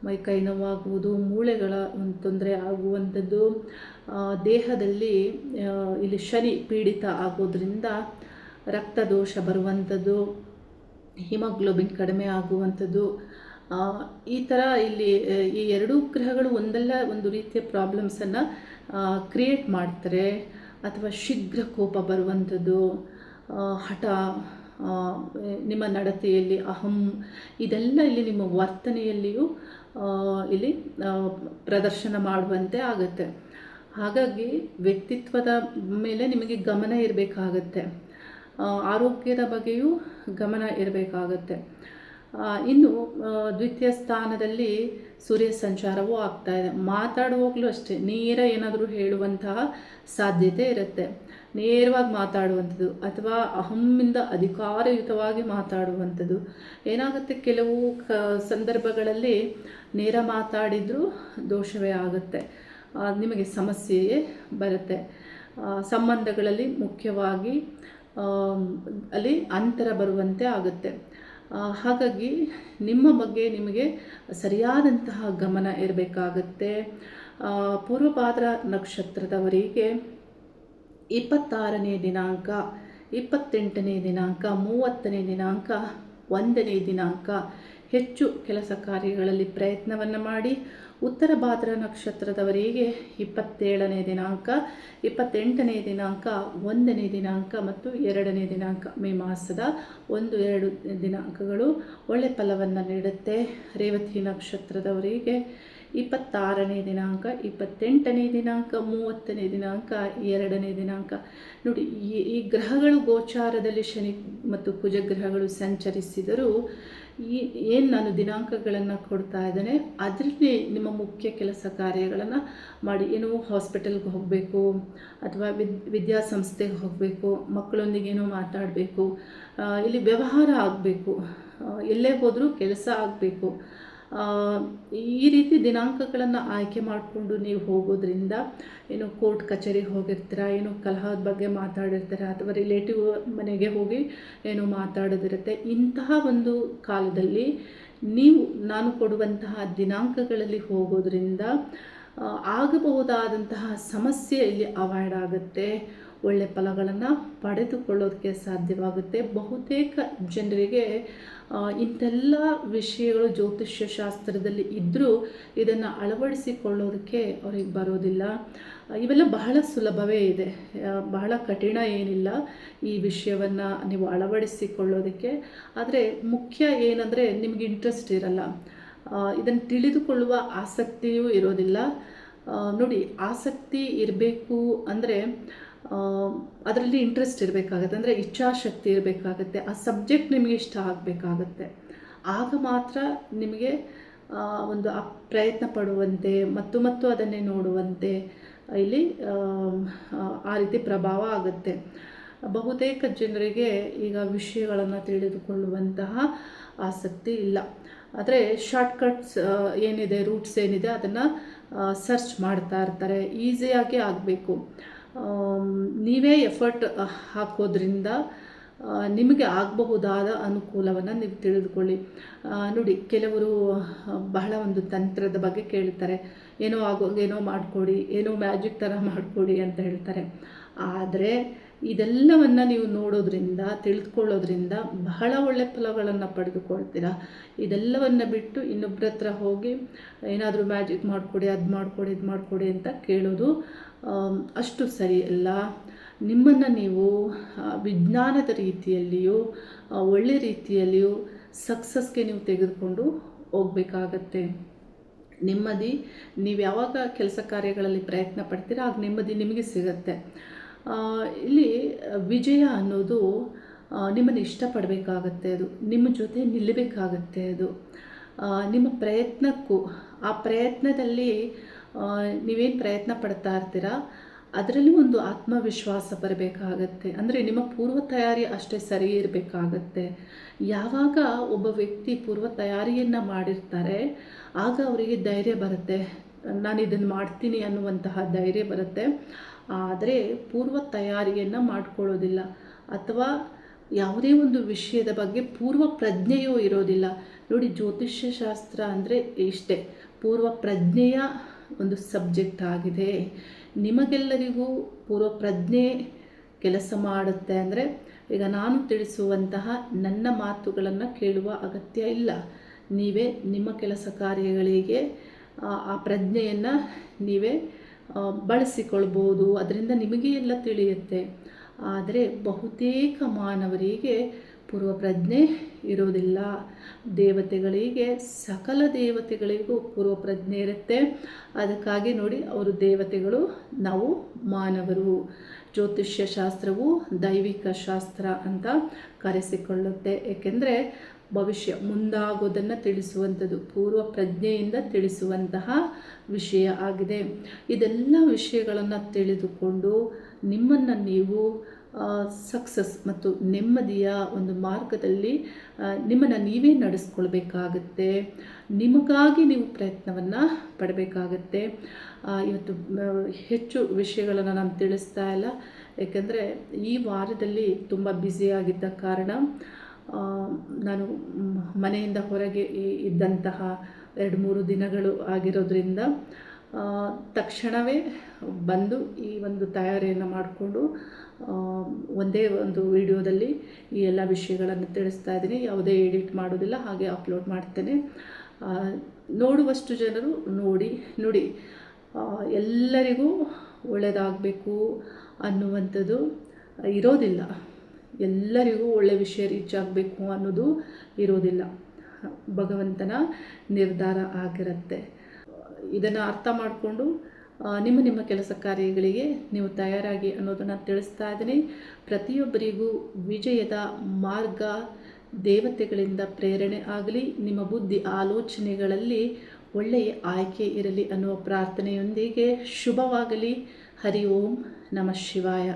ಮೈಕೈ ನೋವಾಗುವುದು, ಮೂಳೆಗಳ ಒಂದು ತೊಂದರೆ ಆಗುವಂಥದ್ದು, ದೇಹದಲ್ಲಿ ಇಲ್ಲಿ ಶನಿ ಪೀಡಿತ ಆಗೋದ್ರಿಂದ ರಕ್ತದೋಷ ಬರುವಂಥದ್ದು, ಹಿಮೋಗ್ಲೋಬಿನ್ ಕಡಿಮೆ ಆಗುವಂಥದ್ದು, ಈ ಥರ ಇಲ್ಲಿ ಈ ಎರಡೂ ಗ್ರಹಗಳು ಒಂದಲ್ಲ ಒಂದು ರೀತಿಯ ಪ್ರಾಬ್ಲಮ್ಸನ್ನು ಕ್ರಿಯೇಟ್ ಮಾಡ್ತಾರೆ. ಅಥವಾ ಶೀಘ್ರ ಕೋಪ ಬರುವಂಥದ್ದು, ಹಠ, ನಿಮ್ಮ ನಡತೆಯಲ್ಲಿ ಅಹಂ, ಇದೆಲ್ಲ ಇಲ್ಲಿ ನಿಮ್ಮ ವರ್ತನೆಯಲ್ಲಿಯೂ ಇಲ್ಲಿ ಪ್ರದರ್ಶನ ಮಾಡುವಂತೆ ಆಗುತ್ತೆ. ಹಾಗಾಗಿ ವ್ಯಕ್ತಿತ್ವದ ಮೇಲೆ ನಿಮಗೆ ಗಮನ ಇರಬೇಕಾಗತ್ತೆ. ಆರೋಗ್ಯದ ಬಗ್ಗೆಯೂ ಗಮನ ಇರಬೇಕಾಗತ್ತೆ. ಇನ್ನು ದ್ವಿತೀಯ ಸ್ಥಾನದಲ್ಲಿ ಸೂರ್ಯ ಸಂಚಾರವೂ ಆಗ್ತಾ ಇದೆ. ಮಾತಾಡುವಾಗಲೂ ಅಷ್ಟೇ ನೇರ ಏನಾದರೂ ಹೇಳುವಂತಹ ಸಾಧ್ಯತೆ ಇರುತ್ತೆ. ನೇರವಾಗಿ ಮಾತಾಡುವಂಥದ್ದು ಅಥವಾ ಅಹಮ್ಮಿಂದ ಅಧಿಕಾರಯುತವಾಗಿ ಮಾತಾಡುವಂಥದ್ದು ಏನಾಗುತ್ತೆ, ಕೆಲವು ಸಂದರ್ಭಗಳಲ್ಲಿ ನೇರ ಮಾತಾಡಿದರೂ ದೋಷವೇ ಆಗುತ್ತೆ, ನಿಮಗೆ ಸಮಸ್ಯೆಯೇ ಬರುತ್ತೆ. ಸಂಬಂಧಗಳಲ್ಲಿ ಮುಖ್ಯವಾಗಿ ಅಲ್ಲಿ ಅಂತರ ಬರುವಂತೆ ಆಗುತ್ತೆ. ಹಾಗಾಗಿ ನಿಮ್ಮ ಬಗ್ಗೆ ನಿಮಗೆ ಸರಿಯಾದಂತಹ ಗಮನ ಇರಬೇಕಾಗತ್ತೆ. ಪೂರ್ವಭಾದ್ರ ನಕ್ಷತ್ರದವರಿಗೆ 26ನೇ ದಿನಾಂಕ, 28ನೇ ದಿನಾಂಕ, 30ನೇ ದಿನಾಂಕ, 1ನೇ ದಿನಾಂಕ ಹೆಚ್ಚು ಕೆಲಸ ಕಾರ್ಯಗಳಲ್ಲಿ ಪ್ರಯತ್ನವನ್ನು ಮಾಡಿ. ಉತ್ತರ ಭಾದ್ರ ನಕ್ಷತ್ರದವರಿಗೆ 27ನೇ ದಿನಾಂಕ, 28ನೇ ದಿನಾಂಕ, 1ನೇ ದಿನಾಂಕ ಮತ್ತು 2ನೇ ದಿನಾಂಕ, ಮೇ ಮಾಸದ 1-2 ದಿನಾಂಕಗಳು ಒಳ್ಳೆ ಫಲವನ್ನು ನೀಡುತ್ತೆ. ರೇವತಿ ನಕ್ಷತ್ರದವರಿಗೆ 26ನೇ ದಿನಾಂಕ, 28ನೇ ದಿನಾಂಕ, 30ನೇ ದಿನಾಂಕ, 2ನೇ ದಿನಾಂಕ. ನೋಡಿ, ಈ ಗ್ರಹಗಳು ಗೋಚಾರದಲ್ಲಿ ಶನಿ ಮತ್ತು ಕುಜಗ್ರಹಗಳು ಸಂಚರಿಸಿದರೂ ಏನು ನಾನು ದಿನಾಂಕಗಳನ್ನು ಕೊಡ್ತಾ ಇದ್ದೇನೆ ಅದರಲ್ಲಿ ನಿಮ್ಮ ಮುಖ್ಯ ಕೆಲಸ ಕಾರ್ಯಗಳನ್ನು ಮಾಡಿ. ಏನೋ ಹಾಸ್ಪಿಟಲ್ಗೆ ಹೋಗಬೇಕು ಅಥವಾ ವಿದ್ಯಾಸಂಸ್ಥೆಗೆ ಹೋಗಬೇಕು, ಮಕ್ಕಳೊಂದಿಗೆ ಏನೋ ಮಾತಾಡಬೇಕು, ಇಲ್ಲಿ ವ್ಯವಹಾರ ಆಗಬೇಕು, ಎಲ್ಲೇ ಹೋದರೂ ಕೆಲಸ ಆಗಬೇಕು. ಈ ರೀತಿ ದಿನಾಂಕಗಳನ್ನು ಆಯ್ಕೆ ಮಾಡಿಕೊಂಡು ನೀವು ಹೋಗೋದ್ರಿಂದ ಏನು ಕೋರ್ಟ್ ಕಚೇರಿಗೆ ಹೋಗಿರ್ತೀರ, ಏನು ಕಲಹದ ಬಗ್ಗೆ ಮಾತಾಡಿರ್ತೀರ, ಅಥವಾ ರಿಲೇಟಿವ್ ಮನೆಗೆ ಹೋಗಿ ಏನು ಮಾತಾಡೋದಿರುತ್ತೆ. ಇಂತಹ ಒಂದು ಕಾಲದಲ್ಲಿ ನೀವು ನಾನು ಕೊಡುವಂತಹ ದಿನಾಂಕಗಳಲ್ಲಿ ಹೋಗೋದ್ರಿಂದ ಆಗಬಹುದಾದಂತಹ ಸಮಸ್ಯೆ ಇಲ್ಲಿ ಅವಾಯ್ಡ್ ಆಗುತ್ತೆ. ಒಳ್ಳೆಯ ಫಲಗಳನ್ನು ಪಡೆದುಕೊಳ್ಳೋದಕ್ಕೆ ಸಾಧ್ಯವಾಗುತ್ತೆ. ಬಹುತೇಕ ಜನರಿಗೆ ಇಂಥೆಲ್ಲ ವಿಷಯಗಳು ಜ್ಯೋತಿಷ್ಯ ಶಾಸ್ತ್ರದಲ್ಲಿ ಇದ್ದರೂ ಇದನ್ನು ಅಳವಡಿಸಿಕೊಳ್ಳೋದಕ್ಕೆ ಅವ್ರಿಗೆ ಬರೋದಿಲ್ಲ. ಇವೆಲ್ಲ ಬಹಳ ಸುಲಭವೇ ಇದೆ, ಬಹಳ ಕಠಿಣ ಏನಿಲ್ಲ ಈ ವಿಷಯವನ್ನು ನೀವು ಅಳವಡಿಸಿಕೊಳ್ಳೋದಕ್ಕೆ. ಆದರೆ ಮುಖ್ಯ ಏನಂದರೆ ನಿಮಗೆ ಇಂಟ್ರೆಸ್ಟ್ ಇರಲ್ಲ, ಇದನ್ನು ತಿಳಿದುಕೊಳ್ಳುವ ಆಸಕ್ತಿಯೂ ಇರೋದಿಲ್ಲ. ನೋಡಿ, ಆಸಕ್ತಿ ಇರಬೇಕು ಅಂದರೆ ಅದರಲ್ಲಿ ಇಂಟ್ರೆಸ್ಟ್ ಇರಬೇಕಾಗತ್ತೆ, ಅಂದರೆ ಇಚ್ಛಾಶಕ್ತಿ ಇರಬೇಕಾಗತ್ತೆ, ಆ ಸಬ್ಜೆಕ್ಟ್ ನಿಮಗೆ ಇಷ್ಟ ಆಗಬೇಕಾಗತ್ತೆ. ಆಗ ಮಾತ್ರ ನಿಮಗೆ ಒಂದು ಪ್ರಯತ್ನ ಪಡುವಂತೆ ಮತ್ತು ಅದನ್ನೇ ನೋಡುವಂತೆ ಇಲ್ಲಿ ಆ ರೀತಿ ಪ್ರಭಾವ ಆಗುತ್ತೆ. ಬಹುತೇಕ ಜನರಿಗೆ ಈಗ ವಿಷಯಗಳನ್ನು ತಿಳಿದುಕೊಳ್ಳುವಂತಹ ಆಸಕ್ತಿ ಇಲ್ಲ. ಆದರೆ ಶಾರ್ಟ್ಕಟ್ಸ್ ಏನಿದೆ, ರೂಟ್ಸ್ ಏನಿದೆ ಅದನ್ನು ಸರ್ಚ್ ಮಾಡ್ತಾ ಇರ್ತಾರೆ. ಈಸಿಯಾಗಿ ಆಗಬೇಕು. ನೀವೇ ಎಫರ್ಟ್ ಹಾಕೋದ್ರಿಂದ ನಿಮಗೆ ಆಗಬಹುದಾದ ಅನುಕೂಲವನ್ನು ನೀವು ತಿಳಿದುಕೊಳ್ಳಿ. ನೋಡಿ, ಕೆಲವರು ಬಹಳ ಒಂದು ತಂತ್ರದ ಬಗ್ಗೆ ಕೇಳ್ತಾರೆ. ಏನೋ ಮಾಡಿಕೊಡಿ, ಏನೋ ಮ್ಯಾಜಿಕ್ ಥರ ಮಾಡಿಕೊಡಿ ಅಂತ ಹೇಳ್ತಾರೆ. ಆದರೆ ಇದೆಲ್ಲವನ್ನು ನೀವು ನೋಡೋದ್ರಿಂದ, ತಿಳಿದುಕೊಳ್ಳೋದ್ರಿಂದ ಬಹಳ ಒಳ್ಳೆಯ ಫಲಗಳನ್ನು ಪಡೆದುಕೊಳ್ತೀರ. ಇದೆಲ್ಲವನ್ನು ಬಿಟ್ಟು ಇನ್ನೊಬ್ಬರ ಹತ್ರ ಹೋಗಿ ಏನಾದರೂ ಮ್ಯಾಜಿಕ್ ಮಾಡಿಕೊಡಿ, ಅದು ಮಾಡಿಕೊಡಿ, ಇದು ಮಾಡಿಕೊಡಿ ಅಂತ ಕೇಳೋದು ಅಷ್ಟು ಸರಿಯಲ್ಲ. ನಿಮ್ಮನ್ನು ನೀವು ವಿಜ್ಞಾನದ ರೀತಿಯಲ್ಲಿಯೂ ಒಳ್ಳೆ ರೀತಿಯಲ್ಲಿಯೂ ಸಕ್ಸಸ್ಗೆ ನೀವು ತೆಗೆದುಕೊಂಡು ಹೋಗಬೇಕಾಗತ್ತೆ. ನೆಮ್ಮದಿ, ನೀವು ಯಾವಾಗ ಕೆಲಸ ಕಾರ್ಯಗಳಲ್ಲಿ ಪ್ರಯತ್ನ ಪಡ್ತೀರಾ ಆಗ ನೆಮ್ಮದಿ ನಿಮಗೆ ಸಿಗುತ್ತೆ. ಇಲ್ಲಿ ವಿಜಯ ಅನ್ನೋದು ನಿಮ್ಮನ್ನು ಇಷ್ಟಪಡಬೇಕಾಗತ್ತೆ, ಅದು ನಿಮ್ಮ ಜೊತೆ ನಿಲ್ಲಬೇಕಾಗತ್ತೆ. ಅದು ನಿಮ್ಮ ಪ್ರಯತ್ನಕ್ಕೂ, ಆ ಪ್ರಯತ್ನದಲ್ಲಿ ನೀವೇನು ಪ್ರಯತ್ನ ಪಡ್ತಾ ಇರ್ತೀರಾ ಅದರಲ್ಲಿ ಒಂದು ಆತ್ಮವಿಶ್ವಾಸ ಬರಬೇಕಾಗತ್ತೆ. ಅಂದರೆ ನಿಮ್ಮ ಪೂರ್ವ ತಯಾರಿ ಅಷ್ಟೇ ಸರಿ ಇರಬೇಕಾಗತ್ತೆ. ಯಾವಾಗ ಒಬ್ಬ ವ್ಯಕ್ತಿ ಪೂರ್ವ ತಯಾರಿಯನ್ನು ಮಾಡಿರ್ತಾರೆ ಆಗ ಅವರಿಗೆ ಧೈರ್ಯ ಬರುತ್ತೆ, ನಾನು ಇದನ್ನು ಮಾಡ್ತೀನಿ ಅನ್ನುವಂತಹ ಧೈರ್ಯ ಬರುತ್ತೆ. ಆದರೆ ಪೂರ್ವ ತಯಾರಿಯನ್ನು ಮಾಡ್ಕೊಳ್ಳೋದಿಲ್ಲ, ಅಥವಾ ಯಾವುದೇ ಒಂದು ವಿಷಯದ ಬಗ್ಗೆ ಪೂರ್ವ ಪ್ರಜ್ಞೆಯೂ ಇರೋದಿಲ್ಲ. ನೋಡಿ, ಜ್ಯೋತಿಷ್ಯ ಶಾಸ್ತ್ರ ಅಂದರೆ ಇಷ್ಟೇ, ಪೂರ್ವ ಪ್ರಜ್ಞೆಯ ಒಂದು ಸಬ್ಜೆಕ್ಟ್ ಆಗಿದೆ. ನಿಮಗೆಲ್ಲರಿಗೂ ಪೂರ್ವ ಪ್ರಜ್ಞೆ ಕೆಲಸ ಮಾಡುತ್ತೆ. ಅಂದರೆ ಈಗ ನಾನು ತಿಳಿಸುವಂತಹ ನನ್ನ ಮಾತುಗಳನ್ನು ಕೇಳುವ ಅಗತ್ಯ ಇಲ್ಲ. ನೀವೇ ನಿಮ್ಮ ಕೆಲಸ ಕಾರ್ಯಗಳಿಗೆ ಆ ಪ್ರಜ್ಞೆಯನ್ನು ನೀವೇ ಬಳಸಿಕೊಳ್ಬೋದು, ಅದರಿಂದ ನಿಮಗೆ ಎಲ್ಲ ತಿಳಿಯುತ್ತೆ. ಆದರೆ ಬಹುತೇಕ ಮಾನವರಿಗೆ ಪೂರ್ವ ಪ್ರಜ್ಞೆ ಇರೋದಿಲ್ಲ. ದೇವತೆಗಳಿಗೆ, ಸಕಲ ದೇವತೆಗಳಿಗೂ ಪೂರ್ವ ಪ್ರಜ್ಞೆ ಇರುತ್ತೆ. ಅದಕ್ಕಾಗಿ ನೋಡಿ, ಅವರು ದೇವತೆಗಳು, ನಾವು ಮಾನವರು. ಜ್ಯೋತಿಷ್ಯ ಶಾಸ್ತ್ರವು ದೈವಿಕ ಶಾಸ್ತ್ರ ಅಂತ ಕರೆಸಿಕೊಳ್ಳುತ್ತೆ. ಏಕೆಂದರೆ ಭವಿಷ್ಯ, ಮುಂದಾಗೋದನ್ನು ತಿಳಿಸುವಂಥದ್ದು, ಪೂರ್ವ ಪ್ರಜ್ಞೆಯಿಂದ ತಿಳಿಸುವಂತಹ ವಿಷಯ ಆಗಿದೆ. ಇದೆಲ್ಲ ವಿಷಯಗಳನ್ನು ತಿಳಿದುಕೊಂಡು ನಿಮ್ಮನ್ನು ನೀವು ಸಕ್ಸಸ್ ಮತ್ತು ನೆಮ್ಮದಿಯ ಒಂದು ಮಾರ್ಗದಲ್ಲಿ ನಿಮ್ಮನ್ನು ನೀವೇ ನಡೆಸ್ಕೊಳ್ಬೇಕಾಗತ್ತೆ. ನಿಮಗಾಗಿ ನೀವು ಪ್ರಯತ್ನವನ್ನು ಪಡಬೇಕಾಗತ್ತೆ. ಇವತ್ತು ಹೆಚ್ಚು ವಿಷಯಗಳನ್ನು ನಾನು ತಿಳಿಸ್ತಾ ಇಲ್ಲ, ಏಕೆಂದರೆ ಈ ವಾರದಲ್ಲಿ ತುಂಬ ಬ್ಯುಸಿಯಾಗಿದ್ದ ಕಾರಣ ನಾನು ಮನೆಯಿಂದ ಹೊರಗೆ ಇದ್ದಂತಹ 2-3 ದಿನಗಳು ಆಗಿರೋದ್ರಿಂದ ತಕ್ಷಣವೇ ಬಂದು ಈ ಒಂದು ತಯಾರಿಯನ್ನು ಮಾಡಿಕೊಂಡು ಒಂದೇ ಒಂದು ವಿಡಿಯೋದಲ್ಲಿ ಈ ಎಲ್ಲ ವಿಷಯಗಳನ್ನು ತಿಳಿಸ್ತಾ ಇದ್ದೀನಿ. ಯಾವುದೇ ಎಡಿಟ್ ಮಾಡೋದಿಲ್ಲ, ಹಾಗೆ ಅಪ್ಲೋಡ್ ಮಾಡ್ತೇನೆ. ನೋಡುವಷ್ಟು ಜನರು ನೋಡಿ ಎಲ್ಲರಿಗೂ ಒಳ್ಳೆಯದಾಗಬೇಕು ಅನ್ನುವಂಥದ್ದು ಇರೋದಿಲ್ಲ. ಎಲ್ಲರಿಗೂ ಒಳ್ಳೆಯ ವಿಷಯ ರೀಚ್ ಆಗಬೇಕು ಅನ್ನೋದು ಇರೋದಿಲ್ಲ. ಭಗವಂತನ ನಿರ್ಧಾರ ಆಗಿರುತ್ತೆ. ಇದನ್ನು ಅರ್ಥ ಮಾಡಿಕೊಂಡು ನಿಮ್ಮ ಕೆಲಸ ಕಾರ್ಯಗಳಿಗೆ ನೀವು ತಯಾರಾಗಿ ಅನ್ನೋದನ್ನು ತಿಳಿಸ್ತಾ ಇದ್ದೀನಿ. ಪ್ರತಿಯೊಬ್ಬರಿಗೂ ವಿಜಯದ ಮಾರ್ಗ ದೇವತೆಗಳಿಂದ ಪ್ರೇರಣೆ ಆಗಲಿ, ನಿಮ್ಮ ಬುದ್ಧಿ ಆಲೋಚನೆಗಳಲ್ಲಿ ಒಳ್ಳೆಯ ಆಯ್ಕೆ ಇರಲಿ ಅನ್ನುವ ಪ್ರಾರ್ಥನೆಯೊಂದಿಗೆ ಶುಭವಾಗಲಿ. ಹರಿ ಓಂ ನಮಃ ಶಿವಾಯ.